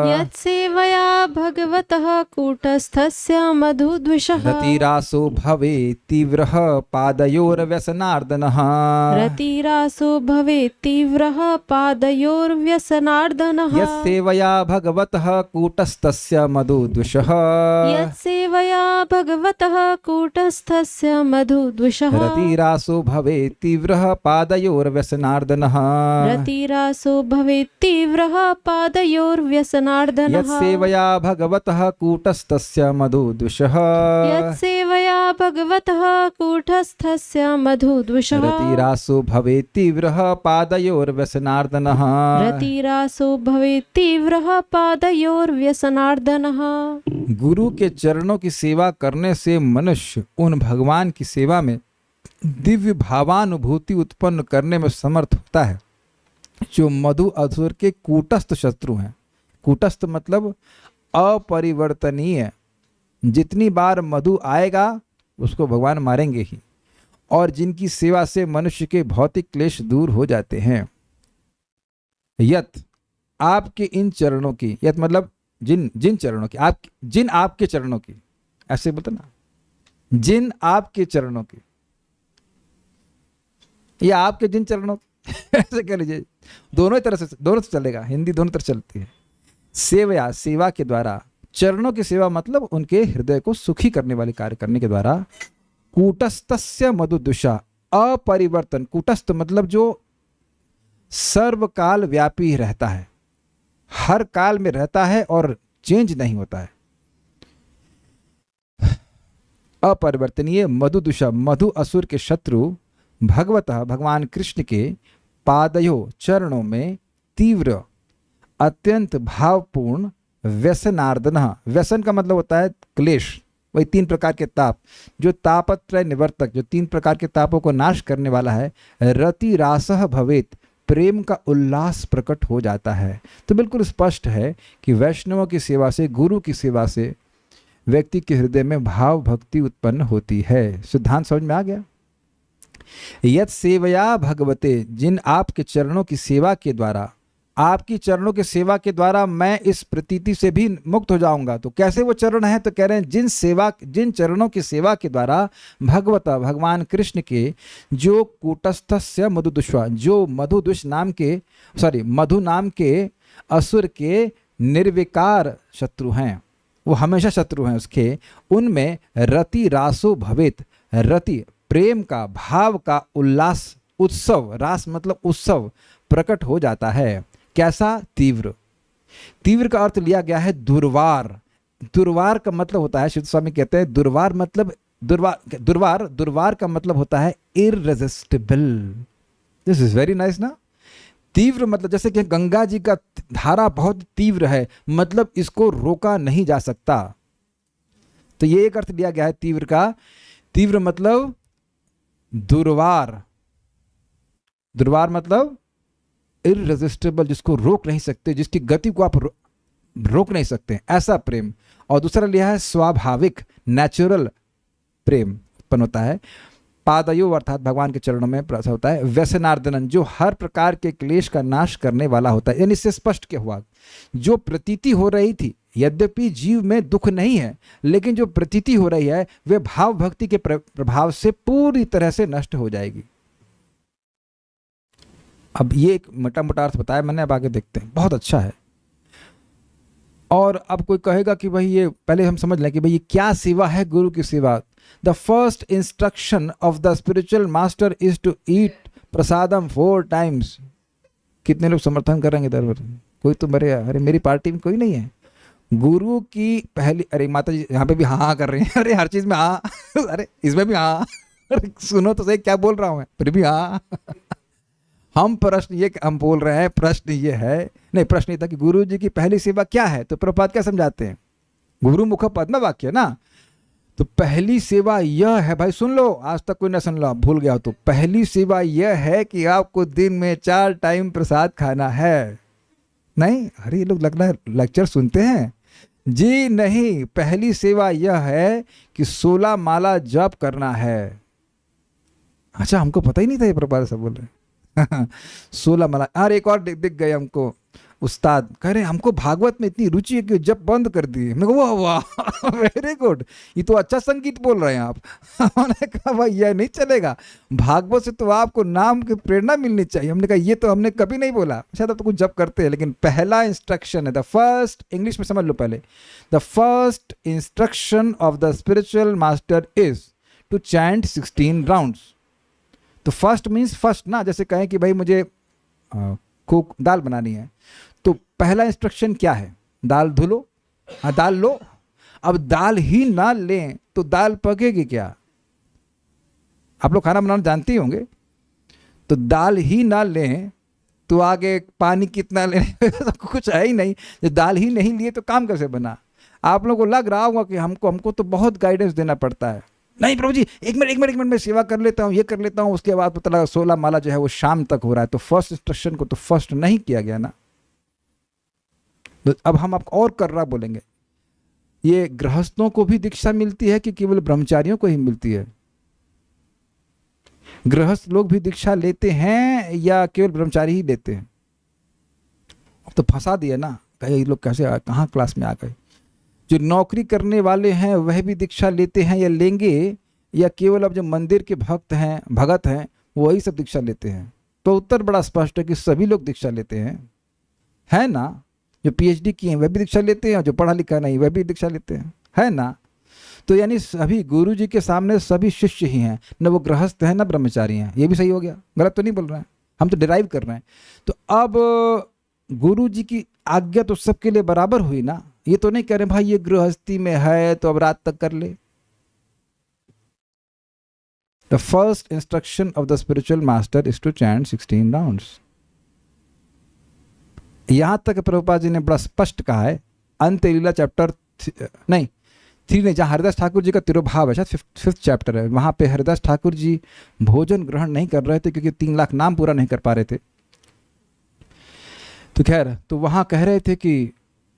यत् सेवया भगवतः कूटस्थस्य मधुद्विषः, रतिरासो भवेत् तीव्रः पादयोर्व्यसनार्दनः, रतिरासो भवेत् तीव्रः पादयोर्व्यसनार्दनः। यत् सेवया भगवतः कूटस्थस्य मधुद्विषः, यत् सेवया भगवतः कूटस्थस्य मधुद्विषः, रतिरासो भवेत् तीव्रः पादयोर्व्यसनार्दनः, रतिरासो भवेत् तीव्रः पादयोर्व्यसनार्दनः। यत् सेवया भगवतः कूटस्थस्य मधुद्विषः, यत् सेवया भगवतः कूटस्थस्य मधुद्विषः, रतिरासो भवेत् तीव्रः पादयोर्व्यसनार्दनः, रतिरासो भवेत् तीव्रः पादयोर्व्यसनार्दनः। गुरु के चरणों की सेवा करने से मनुष्य उन भगवान की सेवा में दिव्य भावानुभूति उत्पन्न करने में समर्थ होता है जो मधु असुर के कूटस्थ शत्रु हैं। कूटस्थ मतलब अपरिवर्तनीय। जितनी बार मधु आएगा उसको भगवान मारेंगे ही, और जिनकी सेवा से मनुष्य के भौतिक क्लेश दूर हो जाते हैं। यत आपके इन चरणों की, यत मतलब जिन चरणों की, जिन आपके चरणों की, ऐसे बोलते ना, जिन आपके चरणों की, या आपके जिन चरणों ऐसे कह लीजिए। दोनों तरह से, दोनों से चलेगा, हिंदी दोनों तरह चलती है। सेवया, सेवा के द्वारा, चरणों की सेवा मतलब उनके हृदय को सुखी करने वाले कार्य करने के द्वारा। कूटस्थस्य मधुद्विषा, अपरिवर्तन। कूटस्थ मतलब जो सर्वकाल व्यापी रहता है, हर काल में रहता है और चेंज नहीं होता है। अपरिवर्तनीय मधुद्विषा, मधु असुर के शत्रु, भगवतः भगवान कृष्ण के पादयो चरणों में तीव्र अत्यंत भावपूर्ण व्यसनार्दन। व्यसन का मतलब होता है क्लेश, वही 3 प्रकार के ताप, जो तापत्रय निवर्तक, जो 3 प्रकार के तापों को नाश करने वाला है। रति रासः भवेत्, प्रेम का उल्लास प्रकट हो जाता है। तो बिल्कुल स्पष्ट है कि वैष्णवों की सेवा से, गुरु की सेवा से व्यक्ति के हृदय में भाव भक्ति उत्पन्न होती है। सिद्धांत समझ में आ गया। यत् सेवया भगवते, जिन आपके चरणों की सेवा के द्वारा आपकी चरणों की सेवा के द्वारा मैं इस प्रतीति से भी मुक्त हो जाऊंगा। तो कैसे वो चरण है? तो कह रहे हैं जिन चरणों की सेवा के द्वारा भगवता भगवान कृष्ण के जो कूटस्थस्य मधुदुष्वा, जो मधु नाम के असुर के निर्विकार शत्रु हैं, वो हमेशा शत्रु हैं उसके, उनमें रति रासो भवेत, रति प्रेम का, भाव का उल्लास, उत्सव, रास मतलब उत्सव प्रकट हो जाता है। कैसा? तीव्र। तीव्र का अर्थ लिया गया है दुर्वार। दुर्वार का मतलब होता है, श्री स्वामी कहते हैं दुर्वार मतलब दुर्वार का मतलब होता है इररेजिस्टिबल। दिस इज वेरी नाइस ना। तीव्र मतलब जैसे कि गंगा जी का धारा बहुत तीव्र है, मतलब इसको रोका नहीं जा सकता। तो ये एक अर्थ लिया गया है तीव्र का। तीव्र मतलब दुर्वार, दुर्वार मतलब इररेजिस्टिबल, जिसको रोक नहीं सकते, जिसकी गति को आप रोक नहीं सकते, ऐसा प्रेम। और दूसरा लिया है स्वाभाविक, नेचुरल प्रेम उत्पन्न होता है। पादयो अर्थात भगवान के चरणों में प्रसन्न होता है। व्यसनार्दनन, जो हर प्रकार के क्लेश का नाश करने वाला होता है। यानी इससे स्पष्ट क्या हुआ? जो प्रतीति हो रही थी, यद्यपि जीव में दुख नहीं है, लेकिन जो प्रतीति हो रही है वे भाव भक्ति के प्रभाव से पूरी तरह से नष्ट हो जाएगी। अब ये एक मोटा मोटा अर्थ बताया मैंने, अब आगे देखते हैं, बहुत अच्छा है। और अब कोई कहेगा कि भाई ये पहले हम समझ लें कि भाई ये क्या सेवा है गुरु की सेवा। The first instruction of the spiritual master is to eat prasadam 4 times। कितने लोग समर्थन करेंगे इधर? कोई तो अरे मेरी पार्टी में कोई नहीं है। गुरु की पहली, अरे माता जी यहाँ पे भी हाँ कर रहे हैं, अरे हर चीज में हाँ अरे इसमें भी हाँ, अरे सुनो तो सही क्या बोल रहा हूँ मैं, फिर भी हाँ हम बोल रहे हैं, प्रश्न ये है, नहीं प्रश्न ये था कि गुरु जी की पहली सेवा क्या है। तो प्रभुपाद क्या समझाते हैं? गुरु मुख पद्म वाक्य ना। तो पहली सेवा यह है, भाई सुन लो, आज तक कोई ना सुन लो, भूल गया हो तो, पहली सेवा यह है कि आपको दिन में 4 टाइम प्रसाद खाना है। नहीं, अरे ये लोग लगना लेक्चर सुनते हैं जी, नहीं, पहली सेवा यह है कि 16 माला जप करना है। अच्छा, हमको पता ही नहीं था ये प्रभुपाद सब बोल रहे 16 माला। और एक और दिख गए हमको, उस्ताद कह रहे हमको भागवत में इतनी रुचि है कि जब बंद कर दी। मैं वाह वाह वेरी गुड, ये तो अच्छा संगीत बोल रहे हैं आप। हमने कहा भाई यह नहीं चलेगा, भागवत से तो आपको नाम की प्रेरणा मिलनी चाहिए। हमने कहा ये तो हमने कभी नहीं बोला, शायद आप तो कुछ जब करते हैं, लेकिन पहला इंस्ट्रक्शन है, द फर्स्ट, इंग्लिश में समझ लो पहले, the first instruction of the spiritual master is to chant 16 rounds. तो फर्स्ट मीन्स फर्स्ट ना, जैसे कहें कि भाई मुझे दाल बनानी है, तो पहला इंस्ट्रक्शन क्या है? दाल धुलो, हाँ दाल लो। अब दाल ही ना लें तो दाल पकेगी क्या? आप लोग खाना बनाना जानते ही होंगे। तो दाल ही ना लें तो आगे पानी कितना लें कुछ है ही नहीं। जब दाल ही नहीं लिए तो काम कैसे बना? आप लोगों को लग रहा होगा कि हमको तो बहुत गाइडेंस देना पड़ता है। नहीं प्रभु जी, एक मिनट में सेवा कर लेता हूँ, ये कर लेता हूँ, उसके बाद पता लगा 16 माला जो है वो शाम तक हो रहा है। तो फर्स्ट इंस्ट्रक्शन को तो फर्स्ट नहीं किया गया ना। तो अब हम आपको और कर्रा बोलेंगे, ये गृहस्थों को भी दीक्षा मिलती है कि केवल ब्रह्मचारियों को ही मिलती है? गृहस्थ लोग भी दीक्षा लेते हैं या केवल ब्रह्मचारी ही लेते हैं? तो फंसा दिया ना, कहे ये लोग कैसे कहाँ क्लास में आ गए। जो नौकरी करने वाले हैं वह भी दीक्षा लेते हैं या लेंगे, या केवल अब जो मंदिर के भगत हैं वही सब दीक्षा लेते हैं? तो उत्तर बड़ा स्पष्ट है कि सभी लोग दीक्षा लेते हैं, है ना। जो पीएचडी किए हैं वह भी दीक्षा लेते हैं, और जो पढ़ा लिखा नहीं वह भी दीक्षा लेते हैं, है ना। तो यानी सभी गुरु जी के सामने सभी शिष्य ही हैं, न वो गृहस्थ हैं न ब्रह्मचारी हैं। ये भी सही हो गया, गलत तो नहीं बोल रहे हैं, हम तो डिराइव कर रहे हैं। तो अब गुरु जी की आज्ञा तो सबके लिए बराबर हुई ना। ये तो नहीं कह रहे भाई ये गृहस्थी में है तो अब रात तक कर ले। The first instruction of the spiritual master is to chant 16 rounds. यहां तक प्रभुपाद जी ने बड़ा स्पष्ट कहा है, अंत लीला चैप्टर 3 ने, जहां हरिदास ठाकुर जी का तिरुभाव है, शायद 5th चैप्टर है, वहां पे हरिदास ठाकुर जी भोजन ग्रहण नहीं कर रहे थे क्योंकि 3 लाख नाम पूरा नहीं कर पा रहे थे। तो खैर, तो वहां कह रहे थे कि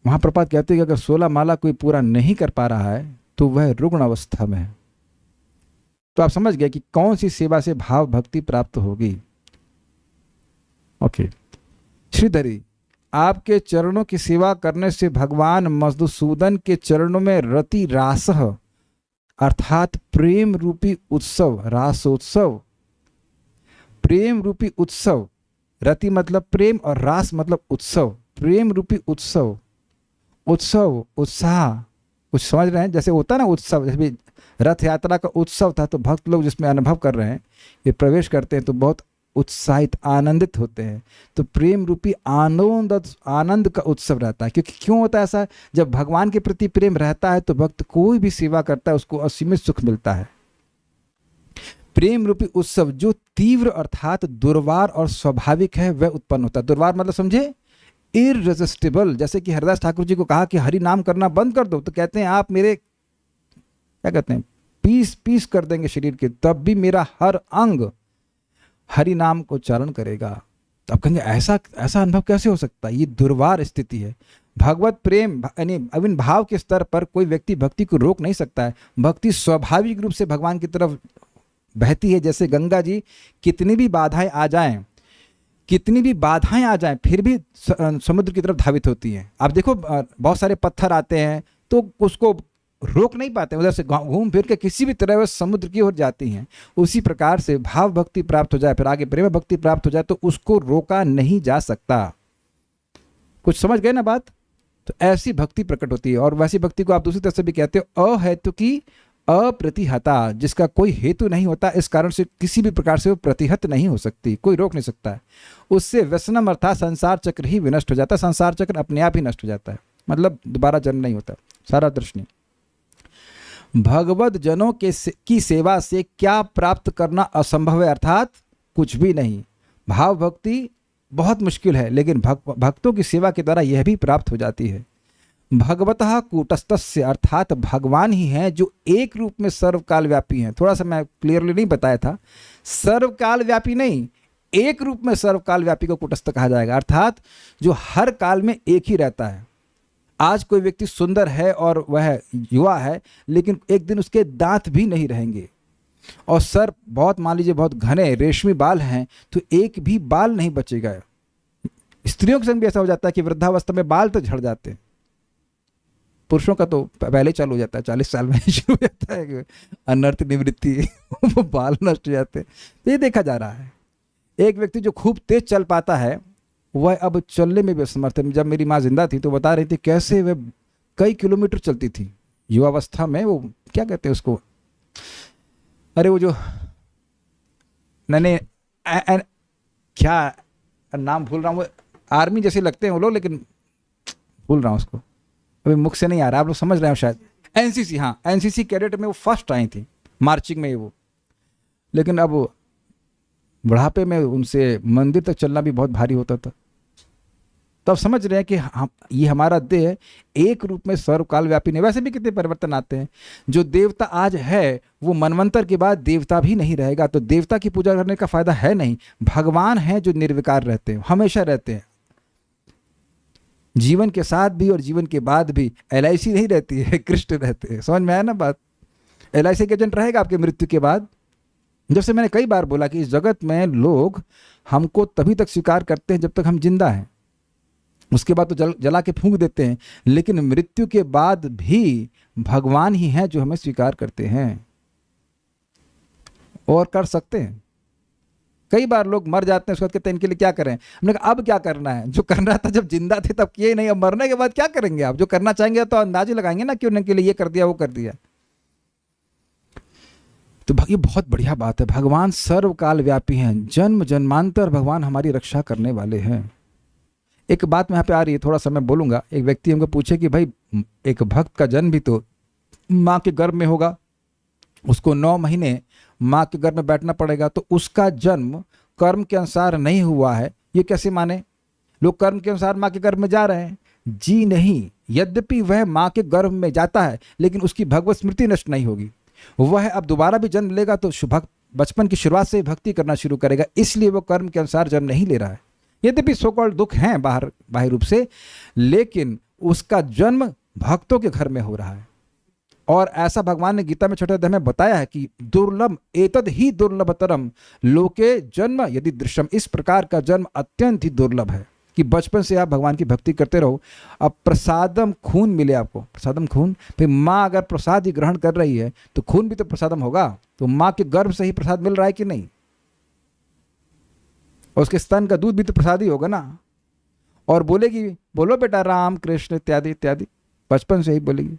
वहां प्रभुपाद कहते हैं कि अगर 16 माला कोई पूरा नहीं कर पा रहा है तो वह रुग्ण अवस्था में है। तो आप समझ गए कि कौन सी सेवा से भाव भक्ति प्राप्त होगी। ओके, श्रीधरी आपके चरणों की सेवा करने से भगवान मधुसूदन के चरणों में रति रासः अर्थात प्रेम रूपी उत्सव, रासोत्सव, प्रेम रूपी उत्सव, रति मतलब प्रेम और रास मतलब उत्सव, प्रेम रूपी उत्सव, उत्सव उत्साह, कुछ समझ रहे हैं? जैसे होता है ना उत्सव, जैसे भी रथ यात्रा का उत्सव था तो भक्त लोग जिसमें अनुभव कर रहे हैं, ये प्रवेश करते हैं तो बहुत उत्साहित आनंदित होते हैं। तो प्रेम रूपी आनंद का उत्सव रहता है। क्योंकि क्यों होता है ऐसा? जब भगवान के प्रति प्रेम रहता है तो भक्त कोई भी सेवा करता है उसको असीमित सुख मिलता है। प्रेम रूपी उत्सव जो तीव्र अर्थात दुर्वार और स्वाभाविक है वह उत्पन्न होता है। दुर्वार मतलब समझे? इररेजिस्टिबल। जैसे कि हरिदास ठाकुर जी को कहा कि हरि नाम करना बंद कर दो, तो कहते हैं आप मेरे क्या कहते हैं पीस पीस कर देंगे शरीर के, तब भी मेरा हर अंग हरि नाम को उच्चारण करेगा। तो आप कहेंगे ऐसा ऐसा अनुभव कैसे हो सकता है? ये दुर्वार स्थिति है। भगवत प्रेम यानी अविन भाव के स्तर पर कोई व्यक्ति भक्ति को रोक नहीं सकता है। भक्ति स्वाभाविक रूप से भगवान की तरफ बहती है। जैसे गंगा जी कितनी भी बाधाएं आ जाएं, कितनी भी बाधाएं आ जाएं फिर भी समुद्र की तरफ धावित होती हैं। आप देखो बहुत सारे पत्थर आते हैं तो उसको रोक नहीं पाते, उधर से घूम फिर के किसी भी तरह वह समुद्र की ओर जाती हैं। उसी प्रकार से भाव भक्ति प्राप्त हो जाए फिर आगे प्रेम भक्ति प्राप्त हो जाए तो उसको रोका नहीं जा सकता। कुछ समझ गए ना बात? तो ऐसी भक्ति प्रकट होती है। और वैसी भक्ति को आप दूसरी तरह से भी कहते हो अहेतु की अप्रतिहता, जिसका कोई हेतु नहीं होता, इस कारण से किसी भी प्रकार से वो प्रतिहत नहीं हो सकती, कोई रोक नहीं सकता है। उससे व्यसनम अर्थात संसार चक्र ही विनष्ट हो जाता है। संसार चक्र अपने आप ही नष्ट हो जाता है, मतलब दोबारा जन्म नहीं होता। सारा दर्शनी भगवत जनों की सेवा से क्या प्राप्त करना असंभव है, अर्थात कुछ भी नहीं। भाव भक्ति बहुत मुश्किल है लेकिन भक्तों की सेवा के द्वारा यह भी प्राप्त हो जाती है। भगवतः कूटस्थस्य अर्थात भगवान ही हैं जो एक रूप में सर्वकाल व्यापी हैं। थोड़ा सा मैं क्लियरली नहीं बताया था, सर्वकाल व्यापी नहीं, एक रूप में सर्वकाल व्यापी को कूटस्थ कहा जाएगा, अर्थात जो हर काल में एक ही रहता है। आज कोई व्यक्ति सुंदर है और वह युवा है लेकिन एक दिन उसके दांत भी नहीं रहेंगे और सर बहुत मान लीजिए बहुत घने रेशमी बाल हैं तो एक भी बाल नहीं बचेगा। स्त्रियों के संग भी ऐसा हो जाता है कि वृद्धावस्था में बाल तो झड़ जाते हैं। पुरुषों का तो पहले चालू हो जाता है, 40 साल में शुरू हो जाता है अनर्थ निवृत्ति वो बाल नष्ट हो जाते हैं। तो ये देखा जा रहा है। एक व्यक्ति जो खूब तेज चल पाता है वह अब चलने में भी असमर्थ है। जब मेरी माँ जिंदा थी तो बता रही थी कैसे वह कई किलोमीटर चलती थी युवावस्था में। वो क्या कहते हैं उसको, अरे वो जो मैंने क्या नाम भूल रहा हूँ, आर्मी जैसे लगते हैं वो लोग लेकिन भूल रहा हूँ उसको, अभी मुख से नहीं आ रहा। आप लोग समझ रहे हो शायद। एनसीसी, हाँ एनसीसी कैडेट में वो फर्स्ट आई थी मार्चिंग में वो, लेकिन अब बुढ़ापे में उनसे मंदिर तक चलना भी बहुत भारी होता था। तो अब समझ रहे हैं कि हम ये हमारा देह एक रूप में सर्वकाल व्यापी नहीं। वैसे भी कितने परिवर्तन आते हैं। जो देवता आज है वो मनवंतर के बाद देवता भी नहीं रहेगा, तो देवता की पूजा करने का फायदा है नहीं। भगवान हैं जो निर्विकार रहते हैं, हमेशा रहते हैं, जीवन के साथ भी और जीवन के बाद भी। LIC नहीं रहती है, कृष्ण रहते हैं। समझ में आया ना बात? LIC का एजेंट रहेगा आपके मृत्यु के बाद। जब से मैंने कई बार बोला कि इस जगत में लोग हमको तभी तक स्वीकार करते हैं जब तक हम जिंदा हैं, उसके बाद तो जला के फूंक देते हैं, लेकिन मृत्यु के बाद भी भगवान ही हैं जो हमें स्वीकार करते हैं और कर सकते हैं। कई बार लोग मर जाते हैं, उसके बाद कहते हैं इनके लिए क्या करें। हमने कहा अब क्या करना है, जो करना था जब जिंदा थे तब किए नहीं, अब मरने के बाद क्या करेंगे आप? जो करना चाहेंगे तो अंदाजे लगाएंगे ना कि उनके लिए ये कर दिया वो कर दिया। तो ये बहुत बढ़िया बात है। भगवान सर्वकाल व्यापी हैं, जन्म जन्मांतर भगवान हमारी रक्षा करने वाले हैं। एक बात में यहाँ पे आ रही है, थोड़ा सा मैं बोलूंगा। एक व्यक्ति हमको पूछे कि भाई एक भक्त का जन्म भी तो माँ के गर्भ में होगा, उसको 9 महीने माँ के गर्भ में बैठना पड़ेगा, तो उसका जन्म कर्म के अनुसार नहीं हुआ है, ये कैसे माने? लोग कर्म के अनुसार माँ के गर्भ में जा रहे हैं। जी नहीं, यद्यपि वह माँ के गर्भ में जाता है लेकिन उसकी भगवत स्मृति नष्ट नहीं होगी। वह अब दोबारा भी जन्म लेगा तो बचपन की शुरुआत से भक्ति करना शुरू करेगा, इसलिए वो कर्म के अनुसार जन्म नहीं ले रहा है। यद्यपि सो कॉल्ड दुख हैं बाहर रूप से, लेकिन उसका जन्म भक्तों के घर में हो रहा है। और ऐसा भगवान ने गीता में छठे अध्याय में बताया है कि दुर्लभ एतद ही दुर्लभतरम लोके जन्म यदि दृश्यम, इस प्रकार का जन्म अत्यंत ही दुर्लभ है। कि बचपन से आप भगवान की भक्ति करते रहो, अब प्रसादम खून मिले आपको, प्रसादम खून। फिर माँ अगर प्रसाद ही ग्रहण कर रही है तो खून भी तो प्रसादम होगा, तो माँ के गर्भ से ही प्रसाद मिल रहा है कि नहीं, और उसके स्तन का दूध भी तो प्रसाद ही होगा ना। और बोलेगी बोलो बेटा राम कृष्ण इत्यादि इत्यादि, बचपन से ही बोलेगी।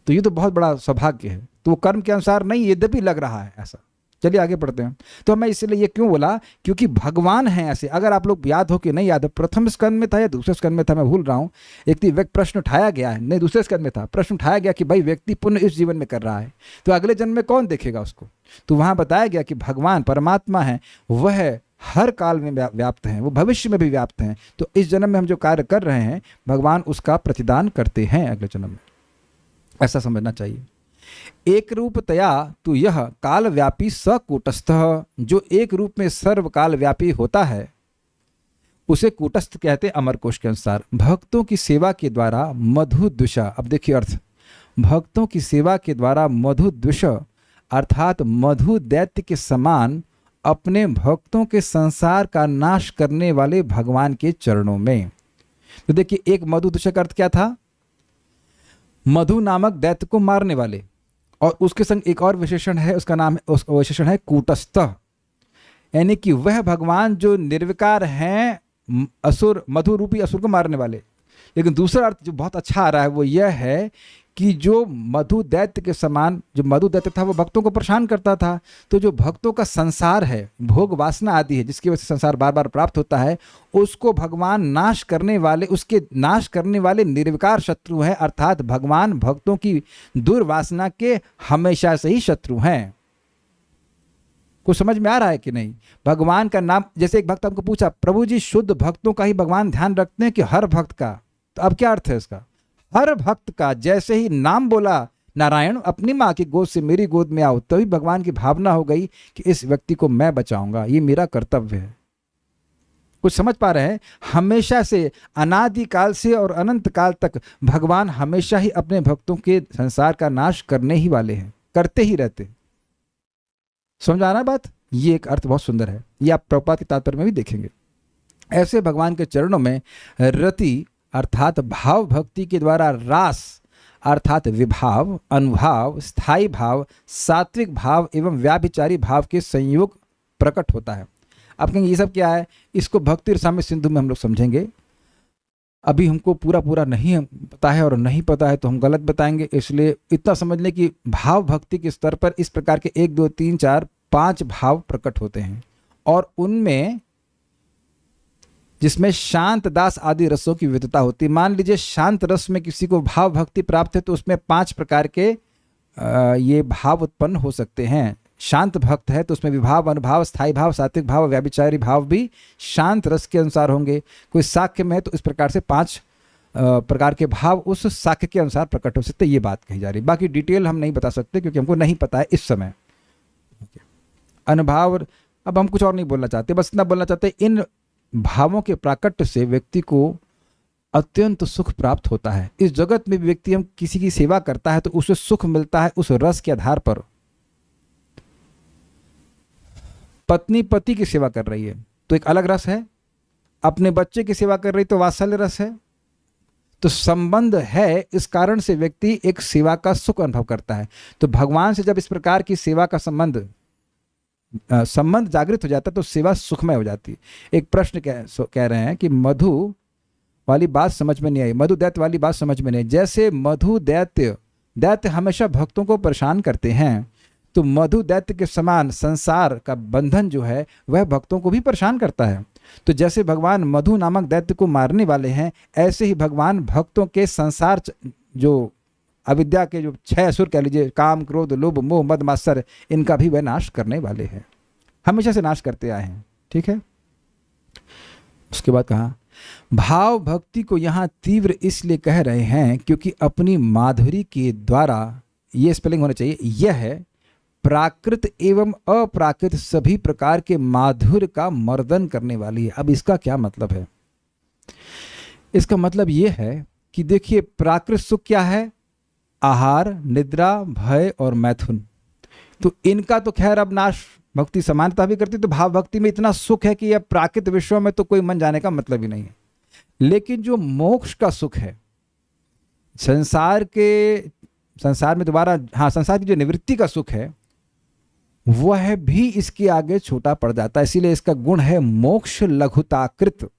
तो ये तो बहुत बड़ा सौभाग्य है। तो वो कर्म के अनुसार नहीं, यद्यपि लग रहा है ऐसा। चलिए आगे पढ़ते हैं। तो मैं इसलिए ये क्यों बोला, क्योंकि भगवान हैं ऐसे। अगर आप लोग याद हो कि नहीं याद है, प्रथम स्कंद में था या दूसरे स्कंद में था, मैं भूल रहा हूँ, एक व्यक्ति प्रश्न उठाया गया है, नहीं दूसरे स्कंद में था, प्रश्न उठाया गया कि भाई व्यक्ति पुण्य इस जीवन में कर रहा है तो अगले जन्म में कौन देखेगा उसको। तो वहाँ बताया गया कि भगवान परमात्मा है, वह हर काल में व्याप्त हैं, वो भविष्य में भी व्याप्त हैं। तो इस जन्म में हम जो कार्य कर रहे हैं भगवान उसका प्रतिदान करते हैं अगले जन्म में, ऐसा समझना चाहिए। एक रूपतया तो यह काल व्यापी सकूटस्थ, जो एक रूप में सर्वकाल व्यापी होता है उसे कूटस्थ कहते हैं अमर कोश के अनुसार। भक्तों की सेवा के द्वारा मधुद्विषा, अब देखिए अर्थ, भक्तों की सेवा के द्वारा मधुद्विष अर्थात मधु दैत्य के समान अपने भक्तों के संसार का नाश करने वाले भगवान के चरणों में। तो देखिए एक मधुद्विष का अर्थ क्या था, मधु नामक दैत्य को मारने वाले, और उसके संग एक और विशेषण है, उसका नाम है, उस विशेषण है कूटस्थ, यानी कि वह भगवान जो निर्विकार हैं, असुर मधु रूपी असुर को मारने वाले। लेकिन दूसरा अर्थ जो बहुत अच्छा आ रहा है वो यह है कि जो मधु दैत्य के समान, जो मधु दैत्य था वो भक्तों को परेशान करता था, तो जो भक्तों का संसार है, भोग वासना आदि है, जिसकी वजह से संसार बार बार प्राप्त होता है, उसको भगवान नाश करने वाले, उसके नाश करने वाले निर्विकार शत्रु हैं। अर्थात भगवान भक्तों की दुर्वासना के हमेशा से ही शत्रु हैं। कुछ समझ में आ रहा है कि नहीं। भगवान का नाम, जैसे एक भक्त हमको पूछा, प्रभु जी शुद्ध भक्तों का ही भगवान ध्यान रखते हैं कि हर भक्त का, तो अब क्या अर्थ है इसका, हर भक्त का। जैसे ही नाम बोला नारायण अपनी माँ की गोद से मेरी गोद में आओ, तभी भगवान की भावना हो गई कि इस व्यक्ति को मैं बचाऊंगा, ये मेरा कर्तव्य है। कुछ समझ पा रहे हैं। हमेशा से, अनादि काल से और अनंत काल तक भगवान हमेशा ही अपने भक्तों के संसार का नाश करने ही वाले हैं, करते ही रहते। समझ आ रहा है बात। ये एक अर्थ बहुत सुंदर है, ये आप प्रभुपाद के तात्पर्य में भी देखेंगे। ऐसे भगवान के चरणों में रति अर्थात भाव भक्ति के द्वारा रास अर्थात विभाव, अनुभाव, स्थायी भाव, सात्विक भाव एवं व्याभिचारी भाव के संयोग प्रकट होता है। आप कहेंगे ये सब क्या है, इसको भक्ति रसामृत सिंधु में हम लोग समझेंगे। अभी हमको पूरा नहीं पता है, और नहीं पता है तो हम गलत बताएंगे, इसलिए इतना समझ लें कि भाव भक्ति के स्तर पर इस प्रकार के 1 2 3 4 5 भाव प्रकट होते हैं, और उनमें जिसमें शांत दास आदि रसों की विविधता होती है। मान लीजिए शांत रस में किसी को भाव भक्ति प्राप्त है तो उसमें 5 प्रकार के ये भाव उत्पन्न हो सकते हैं। शांत भक्त है तो उसमें विभाव, अनुभाव, स्थायी भाव, सात्विक भाव, व्याभिचारी भाव भी शांत रस के अनुसार होंगे। कोई साक्य में है तो इस प्रकार से 5 प्रकार के भाव उस साक्य के अनुसार प्रकट हो सकते, ये बात कही जा रही। बाकी डिटेल हम नहीं बता सकते क्योंकि हमको नहीं पता है इस समय। अनुभाव, अब हम कुछ और नहीं बोलना चाहते, बस इतना बोलना चाहते इन भावों के प्राकट्य से व्यक्ति को अत्यंत सुख प्राप्त होता है। इस जगत में व्यक्ति हम किसी की सेवा करता है तो उसे सुख मिलता है उस रस के आधार पर। पत्नी पति की सेवा कर रही है तो एक अलग रस है, अपने बच्चे की सेवा कर रही तो वात्सल्य रस है। तो संबंध है, इस कारण से व्यक्ति एक सेवा का सुख अनुभव करता है। तो भगवान से जब इस प्रकार की सेवा का संबंध जागृत हो जाता है तो सेवा सुखमय हो जाती है। एक प्रश्न कह रहे हैं कि मधु वाली बात समझ में नहीं आई, मधु दैत्य वाली बात समझ में नहीं। जैसे मधु दैत्य हमेशा भक्तों को परेशान करते हैं, तो मधु दैत्य के समान संसार का बंधन जो है वह भक्तों को भी परेशान करता है। तो जैसे भगवान मधु नामक दैत्य को मारने वाले हैं, ऐसे ही भगवान भक्तों के संसार जो अविद्या के जो 6 असुर कह लीजिए, काम, क्रोध, लोभ, मोह, मद, मात्सर्य, इनका भी वह नाश करने वाले हैं, हमेशा से नाश करते आए हैं। ठीक है। उसके बाद कहा भाव भक्ति को यहाँ तीव्र इसलिए कह रहे हैं क्योंकि अपनी माधुरी के द्वारा, ये स्पेलिंग होना चाहिए, यह है प्राकृत एवं अप्राकृत सभी प्रकार के माधुर्य का मर्दन करने वाली है। अब इसका क्या मतलब है? इसका मतलब यह है कि देखिए प्राकृत सुख क्या है, आहार, निद्रा, भय और मैथुन। तो इनका तो खैर अब नाश भक्ति समानता भी करती, तो भाव भक्ति में इतना सुख है कि अब प्राकृत विश्व में तो कोई मन जाने का मतलब ही नहीं है। लेकिन जो मोक्ष का सुख है, संसार में दोबारा, हाँ, संसार की जो निवृत्ति का सुख है, वह भी इसके आगे छोटा पड़ जाता है। इसीलिए इसका गुण है मोक्ष लघुताकृत।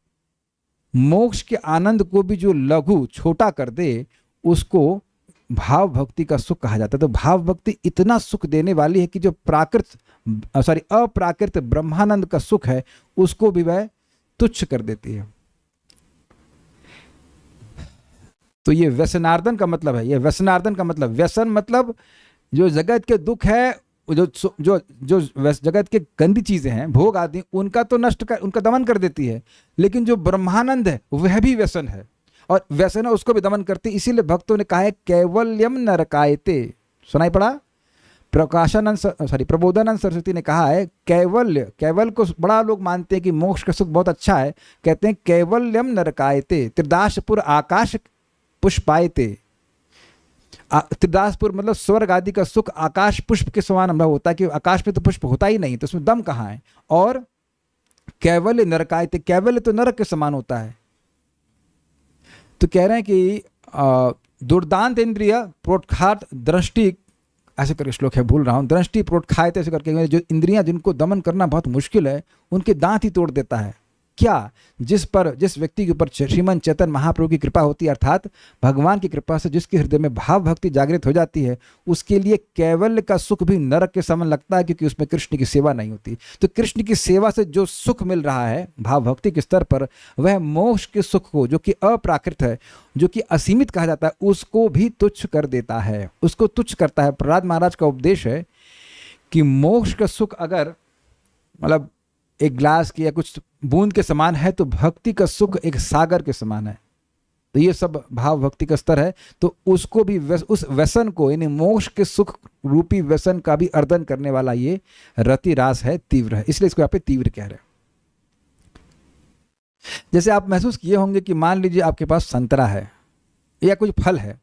मोक्ष के आनंद को भी जो लघु छोटा कर दे, उसको भाव भक्ति का सुख कहा जाता है। तो भाव भक्ति इतना सुख देने वाली है कि जो अप्राकृत ब्रह्मानंद का सुख है, उसको भी वह तुच्छ कर देती है। तो ये व्यसनार्दन का मतलब है। ये व्यसनार्दन का मतलब, व्यसन मतलब जो जगत के दुख है, जो जगत के गंदी चीजें हैं, भोग आदि, उनका तो उनका दमन कर देती है। लेकिन जो ब्रह्मानंद है वह भी व्यसन है, और व्यसन है उसको भी दमन करती। इसीलिए भक्तों ने कहा है कैवल्यम नरकायते। सुनाई पड़ा? प्रबोधानंद सरस्वती ने कहा है कैवल को बड़ा लोग मानते हैं कि मोक्ष का सुख बहुत अच्छा है। कहते हैं कैवल्यम नरकायते त्रिदासपुर आकाश पुष्पायते। त्रिदासपुर मतलब स्वर्ग आदि का सुख आकाश पुष्प के समान अनुभव होता है, कि आकाश में तो पुष्प होता ही नहीं, तो उसमें दम कहाँ है। और कैवल्य नरकायते, कैवल्य तो नरक के समान होता है। तो कह रहे हैं कि दुर्दांत इंद्रिय प्रोत्खात दृष्टि, ऐसे करके श्लोक है, भूल रहा हूँ, दृष्टि प्रोत्खायत ऐसे करके, जो इंद्रियां जिनको दमन करना बहुत मुश्किल है, उनके दांत ही तोड़ देता है। क्या? जिस व्यक्ति के ऊपर श्रीमन चेतन महाप्रभु की कृपा होती है, अर्थात भगवान की कृपा से जिसके हृदय में भाव भक्ति जागृत हो जाती है, उसके लिए कैवल्य का सुख भी नरक के समान लगता है, क्योंकि उसमें कृष्ण की सेवा नहीं होती। तो कृष्ण की सेवा से जो सुख मिल रहा है भाव भक्ति के स्तर पर, वह मोक्ष के सुख को, जो कि अप्राकृत है, जो कि असीमित कहा जाता है, उसको भी तुच्छ कर देता है, उसको तुच्छ करता है। प्रहलाद महाराज का उपदेश है कि मोक्ष का सुख अगर मतलब एक ग्लास की या कुछ बूंद के समान है, तो भक्ति का सुख एक सागर के समान है। तो ये सब भाव भक्ति का स्तर है। तो उसको भी उस व्यसन को, यानी मोक्ष के सुख रूपी व्यसन का भी अर्दन करने वाला ये रति रास है, तीव्र है, इसलिए इसको यहाँ पे तीव्र कह रहे हैं। जैसे आप महसूस किए होंगे कि मान लीजिए आपके पास संतरा है या कुछ फल है,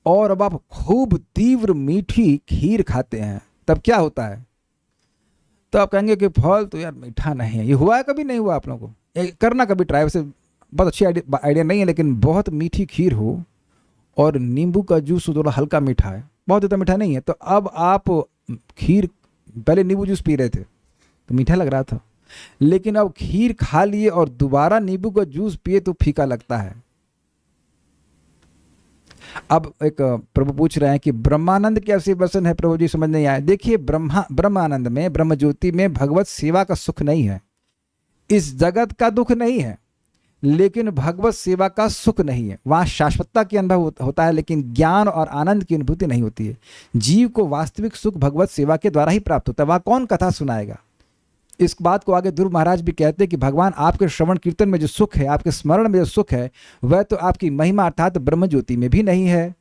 और अब आप खूब तीव्र मीठी खीर खाते हैं, तब क्या होता है? तो आप कहेंगे कि फल तो यार मीठा नहीं है। ये हुआ है कभी? नहीं हुआ आप लोगों को? करना कभी ट्राई, वैसे बहुत अच्छी आइडिया नहीं है, लेकिन बहुत मीठी खीर हो और नींबू का जूस थोड़ा हल्का मीठा है, बहुत ज़्यादा मीठा नहीं है, तो अब आप खीर, पहले नींबू जूस पी रहे थे तो मीठा लग रहा था, लेकिन अब खीर खा लिए और दोबारा नींबू का जूस पिए तो फीका लगता है। अब एक प्रभु पूछ रहे हैं कि ब्रह्मानंद कैसे व्यसन है प्रभु जी, समझ नहीं आया। देखिए, ब्रह्मानंद में, ब्रह्म ज्योति में भगवत सेवा का सुख नहीं है, इस जगत का दुख नहीं है, लेकिन भगवत सेवा का सुख नहीं है। वहाँ शाश्वतता की अनुभव होता है, लेकिन ज्ञान और आनंद की अनुभूति नहीं होती है। जीव को वास्तविक सुख भगवत सेवा के द्वारा ही प्राप्त होता है। वहाँ कौन कथा सुनाएगा? इस बात को आगे ध्रुव महाराज भी कहते हैं कि भगवान आपके श्रवण कीर्तन में जो सुख है, आपके स्मरण में जो सुख है, वह तो आपकी महिमा अर्थात ब्रह्म ज्योति में भी नहीं है।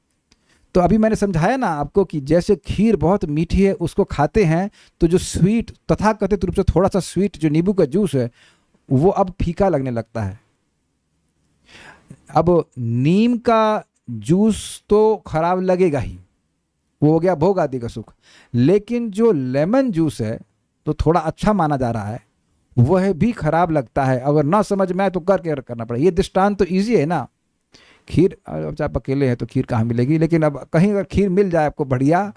तो अभी मैंने समझाया ना आपको कि जैसे खीर बहुत मीठी है, उसको खाते हैं तो जो स्वीट, तथाकथित रूप से थोड़ा सा स्वीट जो नींबू का जूस है, वो अब फीका लगने लगता है। अब नीम का जूस तो खराब लगेगा ही, वो हो गया भोग आदि का सुख, लेकिन जो लेमन जूस है तो थोड़ा अच्छा माना जा रहा है, वह भी खराब लगता है। अगर ना समझ में आए तो करके करना पड़ेगा। ये दृष्टांत तो इजी है ना। खीर, अब आप अकेले हैं तो खीर कहाँ मिलेगी, लेकिन अब कहीं अगर खीर मिल जाए आपको बढ़िया,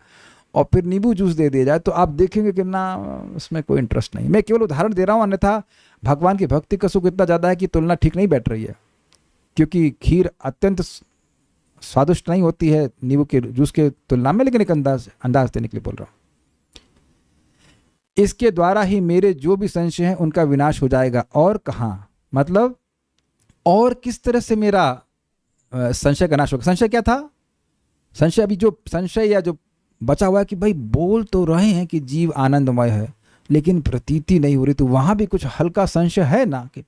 और फिर नींबू जूस दे दिया जाए, तो आप देखेंगे कि ना उसमें कोई इंटरेस्ट नहीं। मैं केवल उदाहरण दे रहा हूँ, अन्यथा भगवान की भक्ति का सुख इतना ज़्यादा है कि तुलना ठीक नहीं बैठ रही है, क्योंकि खीर अत्यंत स्वादिष्ट नहीं होती है नींबू के जूस के तुलना में, लेकिन एक अंदाज देने के लिए बोल रहा हूँ। इसके द्वारा ही मेरे जो भी संशय हैं उनका विनाश हो जाएगा। और कहाँ, मतलब और किस तरह से मेरा संशय का नाश होगा? संशय क्या था? संशय, अभी जो संशय या जो बचा हुआ है कि भाई बोल तो रहे हैं कि जीव आनंदमय है, लेकिन प्रतीति नहीं हो रही, तो वहां भी कुछ हल्का संशय है ना कि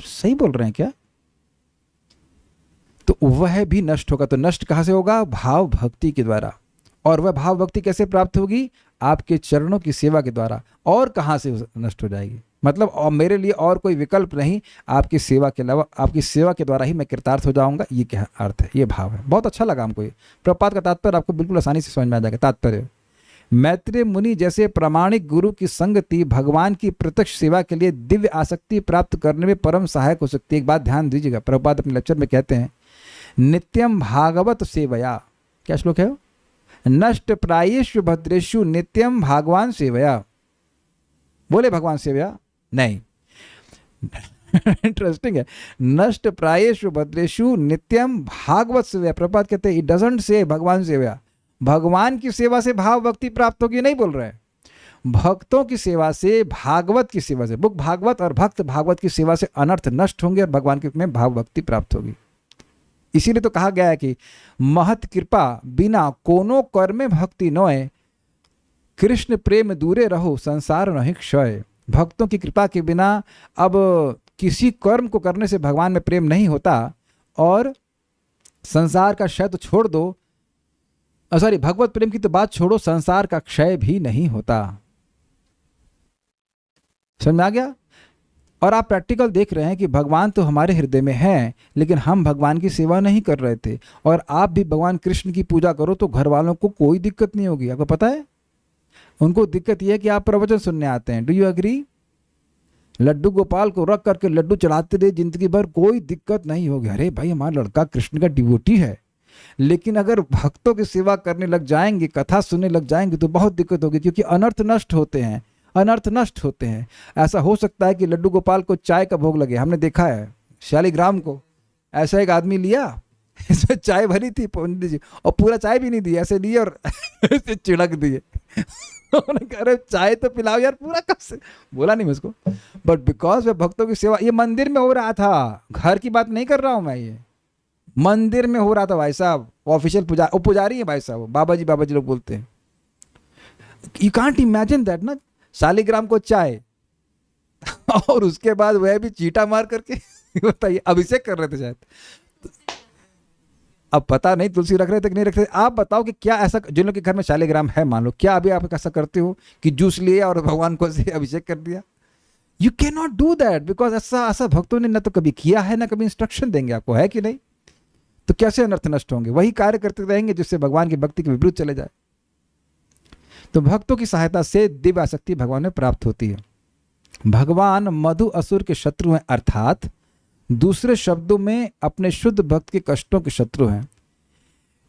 सही बोल रहे हैं क्या? तो वह भी नष्ट होगा। तो नष्ट कहाँ से होगा? भाव भक्ति के द्वारा। और वह भाव भक्ति कैसे प्राप्त होगी? आपके चरणों की सेवा के द्वारा। और कहाँ से नष्ट हो जाएगी? मतलब और मेरे लिए और कोई विकल्प नहीं, आपकी सेवा के अलावा, आपकी सेवा के द्वारा ही मैं कृतार्थ हो जाऊंगा। ये क्या अर्थ है? ये भाव है। बहुत अच्छा लगा हमको ये। प्रपात का तात्पर्य आपको बिल्कुल आसानी से समझ में आ जाएगा। तात्पर्य मैत्रेय मुनि जैसे प्रामाणिक गुरु की संगति भगवान की प्रत्यक्ष सेवा के लिए दिव्य आसक्ति प्राप्त करने में परम सहायक हो सकती है। एक बात ध्यान दीजिएगा, प्रभुपाद अपने लेक्चर में कहते हैं, नित्यम भागवत सेवया, क्या श्लोक है वो? नष्ट प्रायेषु भद्रेषु नित्यम भागवान सेवया। बोले भगवान सेवया नहीं। इंटरेस्टिंग है, नष्ट प्रायेषु भद्रेषु नित्यम भागवत सेवया। प्रभुपाद कहते हैं इट डजंट से भगवान सेवया, भगवान की सेवा से भाव भक्ति प्राप्त होगी नहीं बोल रहे हैं, भक्तों की सेवा से, भागवत की सेवा से, बुक भागवत और भक्त भागवत की सेवा से अनर्थ नष्ट होंगे और भगवान के में भाव भक्ति प्राप्त होगी। इसीलिए तो कहा गया है कि महत कृपा बिना कोनो कर्मे भक्ति नोए, कृष्ण प्रेम दूरे रहो संसार नहीं क्षय। भक्तों की कृपा के बिना अब किसी कर्म को करने से भगवान में प्रेम नहीं होता, और संसार का क्षय तो छोड़ दो, सॉरी भगवत प्रेम की तो बात छोड़ो, संसार का क्षय भी नहीं होता। समझ में आ गया? और आप प्रैक्टिकल देख रहे हैं कि भगवान तो हमारे हृदय में है, लेकिन हम भगवान की सेवा नहीं कर रहे थे। और आप भी भगवान कृष्ण की पूजा करो तो घर वालों को कोई दिक्कत नहीं होगी। आपको पता है, उनको दिक्कत यह है कि आप प्रवचन सुनने आते हैं। Do you agree? Laddu Gopal को रख करके लड्डू चढ़ाते रहे जिंदगी भर, कोई दिक्कत नहीं होगी। अरे भाई हमारा लड़का कृष्ण का डिवोटी है। लेकिन अगर भक्तों की सेवा करने लग जाएंगे, कथा सुनने लग जाएंगे, तो बहुत दिक्कत होगी, क्योंकि अनर्थ नष्ट होते हैं, अनर्थ नष्ट होते हैं। ऐसा हो सकता है कि लड्डू गोपाल को चाय का भोग लगे। हमने देखा है शालिग्राम को, ऐसा एक आदमी लिया, इसमें चाय भरी थी पंडित जी, और पूरा चाय भी नहीं दी, ऐसे लिए और ऐसे चिड़क दिए। उन्होंने कहा अरे चाय तो पिलाओ यार, पूरा कब से, बोला नहीं मुझको, बट बिकॉज वे भक्तों की सेवा, ये मंदिर में हो रहा था, घर की बात नहीं कर रहा हूं मैं, ये मंदिर में हो रहा था भाई साहब। ऑफिशियल पुजारी है भाई साहब, बाबा जी लोग बोलते हैं। यू कांट इमेजिन दैट ना, शालिग्राम को चाय और उसके बाद वह भी चीटा मार करके बताइए, अभिषेक कर रहे थे शायद, अब पता नहीं तुलसी रख रहे थे कि नहीं रख रहे थे। आप बताओ कि क्या ऐसा, जिन लोग के घर में शालिग्राम है मान लो, क्या अभी आप ऐसा करते हो कि जूस लिए और भगवान को से अभिषेक कर दिया? You can not do that, because ऐसा भक्तों ने न तो कभी किया है, ना कभी इंस्ट्रक्शन देंगे आपको, है कि नहीं? तो कैसे अनर्थ नष्ट होंगे? वही कार्य करते रहेंगे जिससे भगवान की भक्ति के विपरीत चले जाए। तो भक्तों की सहायता से दिव्य आसक्ति भगवान में प्राप्त होती है। भगवान मधु असुर के शत्रु हैं, अर्थात दूसरे शब्दों में अपने शुद्ध भक्त के कष्टों के शत्रु हैं।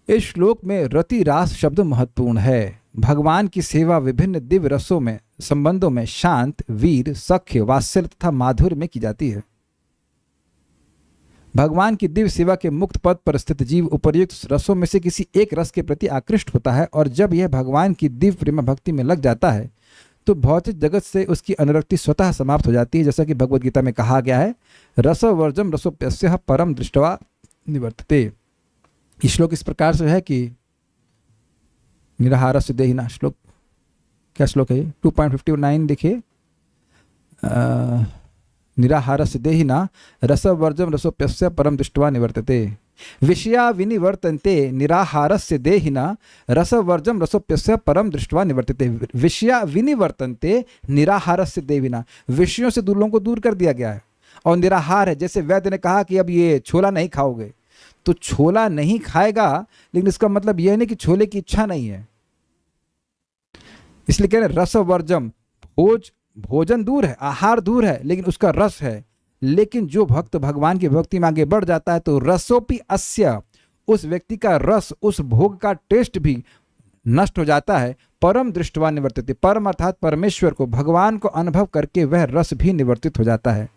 इस श्लोक में रति रास शब्द महत्वपूर्ण है। भगवान की सेवा विभिन्न दिव्य रसों में, संबंधों में शांत, वीर, सख्य, वात्सल्य तथा माधुर्य में की जाती है। भगवान की दिव्य सेवा के मुक्त पद पर स्थित जीव उपर्युक्त रसों में से किसी एक रस के प्रति आकृष्ट होता है, और जब यह भगवान की दिव्य प्रेम भक्ति में लग जाता है तो भौतिक जगत से उसकी अनुरक्ति स्वतः समाप्त हो जाती है। जैसा कि भगवद गीता में कहा गया है, रसवर्जम रसोप्यस्यः परम दृष्ट्वा निवर्तते। ये श्लोक इस प्रकार से है कि निराहारस्य देहिना, श्लोक क्या श्लोक है? 2.59 देखिए, निराहारस्य देहिना रसवर्जम रसोप्यस्य परम दृष्ट्वा निवर्तते। विषया विनिवर्तन्ते निराहारस्य देहिना रसवर्जम रसोप्यस्य परम दृष्ट्वा निवर्तते। विषया विनिवर्तन्ते निराहारस्य देहिना, विषयों से लोगों को दूर कर दिया गया है। और निराहार है, जैसे वैद्य ने कहा कि अब ये छोला नहीं खाओगे, तो छोला नहीं खाएगा, लेकिन इसका मतलब यह नहीं कि छोले की इच्छा नहीं है। इसलिए कह रहे रसवर्जम, भोजन दूर है, आहार दूर है, लेकिन उसका रस है। लेकिन जो भक्त भगवान की भक्ति में आगे बढ़ जाता है तो रसोपि अस्य, उस व्यक्ति का रस, उस भोग का टेस्ट भी नष्ट हो जाता है। परम दृष्टवा निवर्तित, परम अर्थात परमेश्वर को, भगवान को अनुभव करके वह रस भी निवर्तित हो जाता है।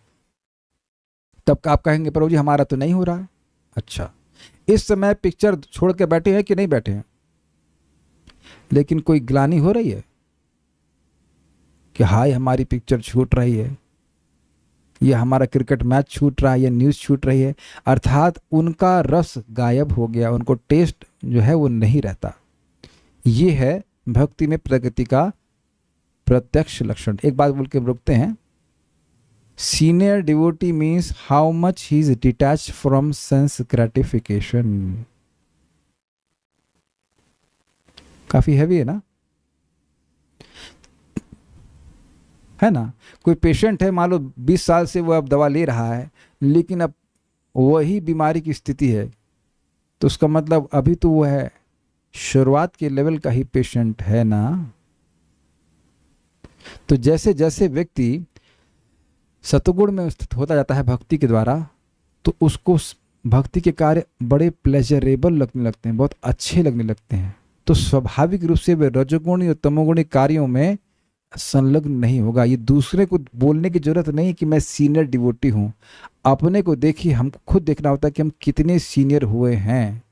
तब आप कहेंगे प्रभु जी हमारा तो नहीं हो रहा है। अच्छा, इस समय पिक्चर छोड़ के बैठे हैं कि नहीं बैठे हैं? लेकिन कोई ग्लानि हो रही है कि हाय हमारी पिक्चर छूट रही है, ये हमारा क्रिकेट मैच छूट रहा है, ये न्यूज़ छूट रही है, अर्थात उनका रस गायब हो गया, उनको टेस्ट जो है वो नहीं रहता। ये है भक्ति में प्रगति का प्रत्यक्ष लक्षण। एक बात बोल के रुकते हैं। Senior devotee means how much he is detached from sense gratification. काफी हैवी है ना, है ना? कोई पेशेंट है, मान लो 20 साल से वो अब दवा ले रहा है, लेकिन अब वही बीमारी की स्थिति है, तो उसका मतलब अभी तो वो है शुरुआत के लेवल का ही पेशेंट है ना। तो जैसे जैसे व्यक्ति सतगुण में स्थित होता जाता है भक्ति के द्वारा, तो उसको भक्ति के कार्य बड़े प्लेजरेबल लगने लगते हैं, बहुत अच्छे लगने लगते हैं। तो स्वाभाविक रूप से वे रजोगुणी और तमोगुणी कार्यों में संलग्न नहीं होगा। ये दूसरे को बोलने की जरूरत नहीं कि मैं सीनियर डिवोटी हूँ। अपने को देखिए, हमको खुद देखना होता है कि हम कितने सीनियर हुए हैं,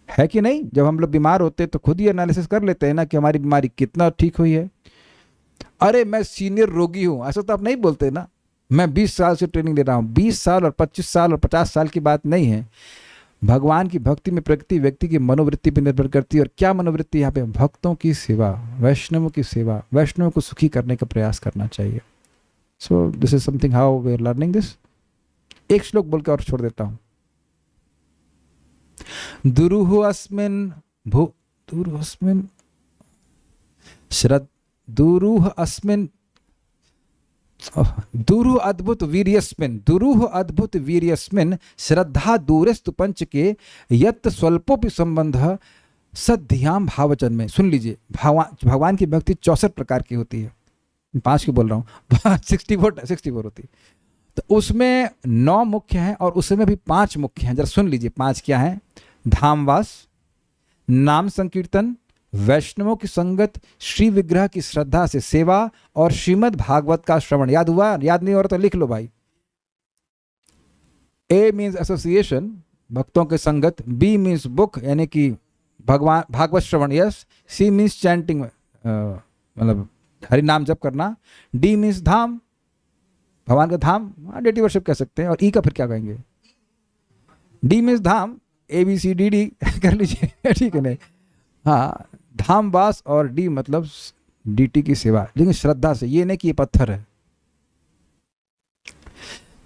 है कि नहीं। जब हम लोग बीमार होते हैं तो खुद ही एनालिसिस कर लेते हैं ना कि हमारी बीमारी कितना ठीक हुई है। अरे मैं सीनियर रोगी हूँ ऐसा तो आप नहीं बोलते ना। मैं 20 साल से ट्रेनिंग ले रहा हूँ। 20 साल और 25 साल और 50 साल की बात नहीं है। भगवान की भक्ति में प्रगति व्यक्ति की मनोवृत्ति पर निर्भर करती है। और क्या मनोवृत्ति यहाँ पे? भक्तों की सेवा, वैष्णवों की सेवा, वैष्णवों को सुखी करने का प्रयास करना चाहिए। So this is something how we are learning this. एक श्लोक बोल के और छोड़ देता हूँ। दुरुह अस्मिन् भू दुरुह अस्मिन् श्रद्ध दुरुह अस्मिन् दुरुह अद्भुत वीर्यस्मिन् दुरुह अद्भुत वीर्यस्मिन् श्रद्धा दूरस्तु पंच के यत् स्वल्पोपि संबंध सद्धियाम भावचन में। सुन लीजिए, भगवान की भक्ति 64 प्रकार की होती है। 5 की बोल रहा हूँ 64 होती है। तो उसमें 9 मुख्य हैं और उसमें भी 5 मुख्य हैं। जरा सुन लीजिए 5 क्या हैं। धामवास, नाम संकीर्तन, वैष्णवों की संगत, श्री विग्रह की श्रद्धा से सेवा और श्रीमद् भागवत का श्रवण। याद हुआ? याद नहीं हो रहा तो लिख लो भाई। ए मीन्स एसोसिएशन, भक्तों के संगत। बी मीन्स बुक, यानी कि भगवान भागवत श्रवण, यस। सी मीन्स चैंटिंग, मतलब हरि नाम जप करना। डी मीन्स धाम, भगवान का धाम, डेटी वर्शिप कह सकते हैं। और ई का फिर क्या कहेंगे? डी मीन्स धाम, A B C D D कर लीजिए ठीक है नहीं? हाँ, धामवास। और डी मतलब डीटी की सेवा, लेकिन श्रद्धा से, ये नहीं कि ये पत्थर है।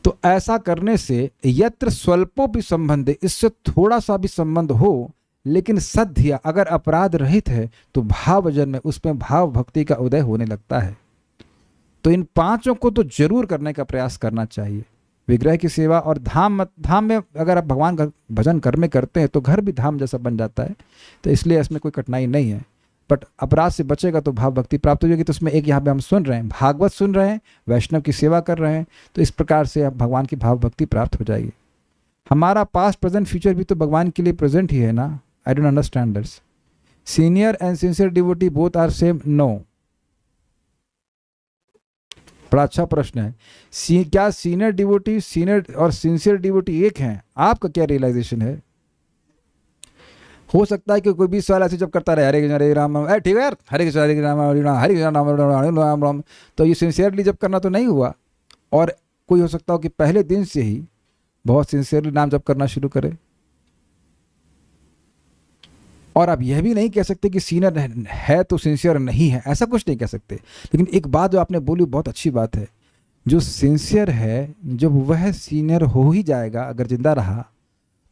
तो ऐसा करने से यत्र स्वल्पो भी संबंध, इससे थोड़ा सा भी संबंध हो लेकिन सद्य, अगर अपराध रहित है, तो भावजन में उसमें भाव भक्ति का उदय होने लगता है। तो इन 5 को तो जरूर करने का प्रयास करना चाहिए। विग्रह की सेवा और धाम में अगर आप भगवान का भजन घर में करते हैं तो घर भी धाम जैसा बन जाता है। तो इसलिए इसमें कोई कठिनाई नहीं है। बट अपराध से बचेगा तो भाव भक्ति प्राप्त हो जाएगी। तो उसमें एक यहाँ पे हम सुन रहे हैं, भागवत सुन रहे हैं, वैष्णव की सेवा कर रहे हैं, तो इस प्रकार से आप भगवान की भाव भक्ति प्राप्त हो जाएगी। हमारा पास्ट प्रेजेंट फ्यूचर भी तो भगवान के लिए प्रेजेंट ही है ना। I don't understand this. Senior and sincere devotee both are same? No. बड़ा अच्छा प्रश्न है। क्या सीनियर डिवोटी, सीनियर और सिंसियर डिवोटी एक हैं? आपका क्या रियलाइजेशन है? हो सकता है कि कोई 20 साल ऐसे जब करता रहे, हरे कृष्ण हरे राम, ठीक है यार, हरे कृष्ण हरे राम हरे कृष्ण राम राम, तो ये सिंसियरली जब करना तो नहीं हुआ। और कोई हो सकता हो कि पहले दिन से ही बहुत सिंसियरली नाम जप करना शुरू करे। और आप यह भी नहीं कह सकते कि सीनियर है तो सिंसियर नहीं है, ऐसा कुछ नहीं कह सकते। लेकिन एक बात जो आपने बोली बहुत अच्छी बात है, जो सिंसियर है जब वह सीनियर हो ही जाएगा, अगर जिंदा रहा,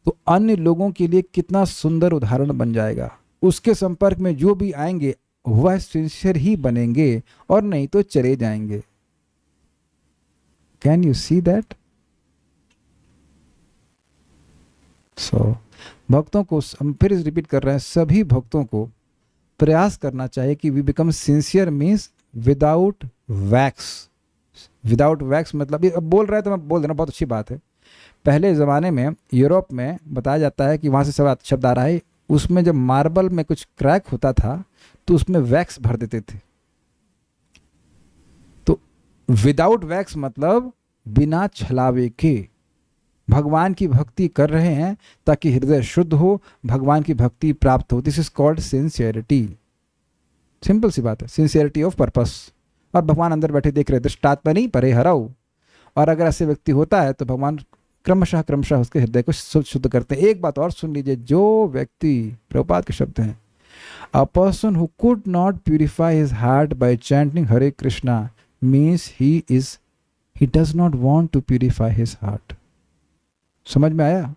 तो अन्य लोगों के लिए कितना सुंदर उदाहरण बन जाएगा। उसके संपर्क में जो भी आएंगे वह सिंसियर ही बनेंगे और नहीं तो चले जाएंगे। Can you see that? So भक्तों को, हम फिर रिपीट कर रहे हैं, सभी भक्तों को प्रयास करना चाहिए कि we become sincere means without wax. Without wax मतलब, अब बोल रहे हैं तो मैं बोल देना, बहुत अच्छी बात है। पहले ज़माने में यूरोप में बताया जाता है कि वहाँ से सब शब्द आ रहा है, उसमें जब मार्बल में कुछ क्रैक होता था तो उसमें वैक्स भर देते थे। तो विदाउट वैक्स मतलब बिना छलावे के भगवान की भक्ति कर रहे हैं ताकि हृदय शुद्ध हो, भगवान की भक्ति प्राप्त हो। This is called sincerity. Simple सी बात है, सिंसियरिटी ऑफ पर्पस। और भगवान अंदर बैठे देख रहे, दृष्टात्मा नहीं परे हराओ। और अगर ऐसे व्यक्ति होता है तो भगवान क्रमशः उसके हृदय को शुद्ध करते हैं। एक बात और सुन लीजिए, जो व्यक्ति, प्रभुपाद के शब्द हैं, a person who could not purify his heart by chanting Hare Krishna means he does not want to purify his heart. समझ में आया?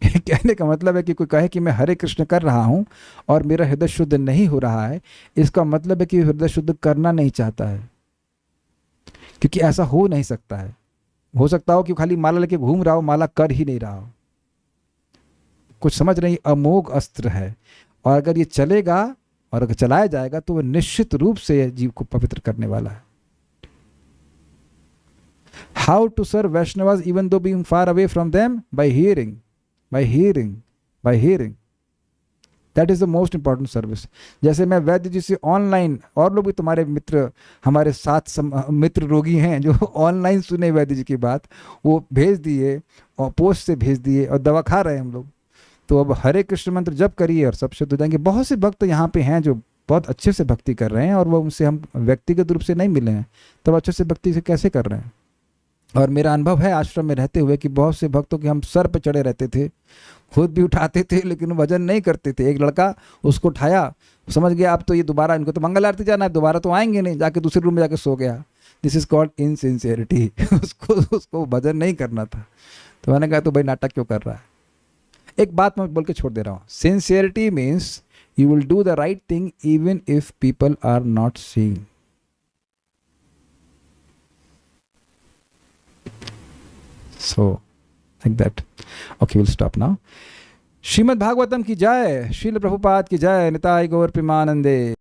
कहने का मतलब है कि कोई कहे कि मैं हरे कृष्ण कर रहा हूं और मेरा हृदय शुद्ध नहीं हो रहा है, इसका मतलब है कि हृदय शुद्ध करना नहीं चाहता है, क्योंकि ऐसा हो नहीं सकता है। हो सकता हो कि खाली माला लेके घूम रहा हो, माला कर ही नहीं रहा हो। कुछ समझ रही, अमोघ अस्त्र है, और अगर ये चलेगा और अगर चलाया जाएगा तो वह निश्चित रूप से जीव को पवित्र करने वाला है। How to serve Vaishnavas even though being far away from them? By hearing, by hearing, by hearing. That is the most important service. जैसे मैं वैद्य जी से ऑनलाइन, और लोग भी तुम्हारे मित्र, हमारे साथ मित्र रोगी हैं जो ऑनलाइन सुने वैद्य जी की बात, वो भेज दिए और पोस्ट से भेज दिए और दवा खा रहे हैं हम लोग। तो अब हरे कृष्ण मंत्र जप करिए और सब शुद्ध हो जाएंगे। बहुत से भक्त यहाँ पे हैं जो बहुत अच्छे से भक्ति कर रहे हैं, और वो उनसे हम व्यक्तिगत रूप से नहीं मिले हैं, तब अच्छे से भक्ति से कैसे कर रहे हैं। और मेरा अनुभव है आश्रम में रहते हुए कि बहुत से भक्तों के हम सर पे चढ़े रहते थे, खुद भी उठाते थे लेकिन वजन नहीं करते थे। एक लड़का उसको उठाया, समझ गया अब तो ये दोबारा, इनको तो मंगल आरती जाना है, दोबारा तो आएंगे नहीं, जाके दूसरे रूम में जाके सो गया। This is called insincerity. उसको वजन नहीं करना था। तो मैंने कहा तो भाई नाटक क्यों कर रहा है। एक बात मैं बोल के छोड़ दे रहा हूँ, sincerity means you will do the right thing even if people are not seeing. So, like that. Okay, we'll stop now. Srimad Bhagavatam की जय, श्रील प्रभुपाद की जय, निताय गौर प्रेमानंदे।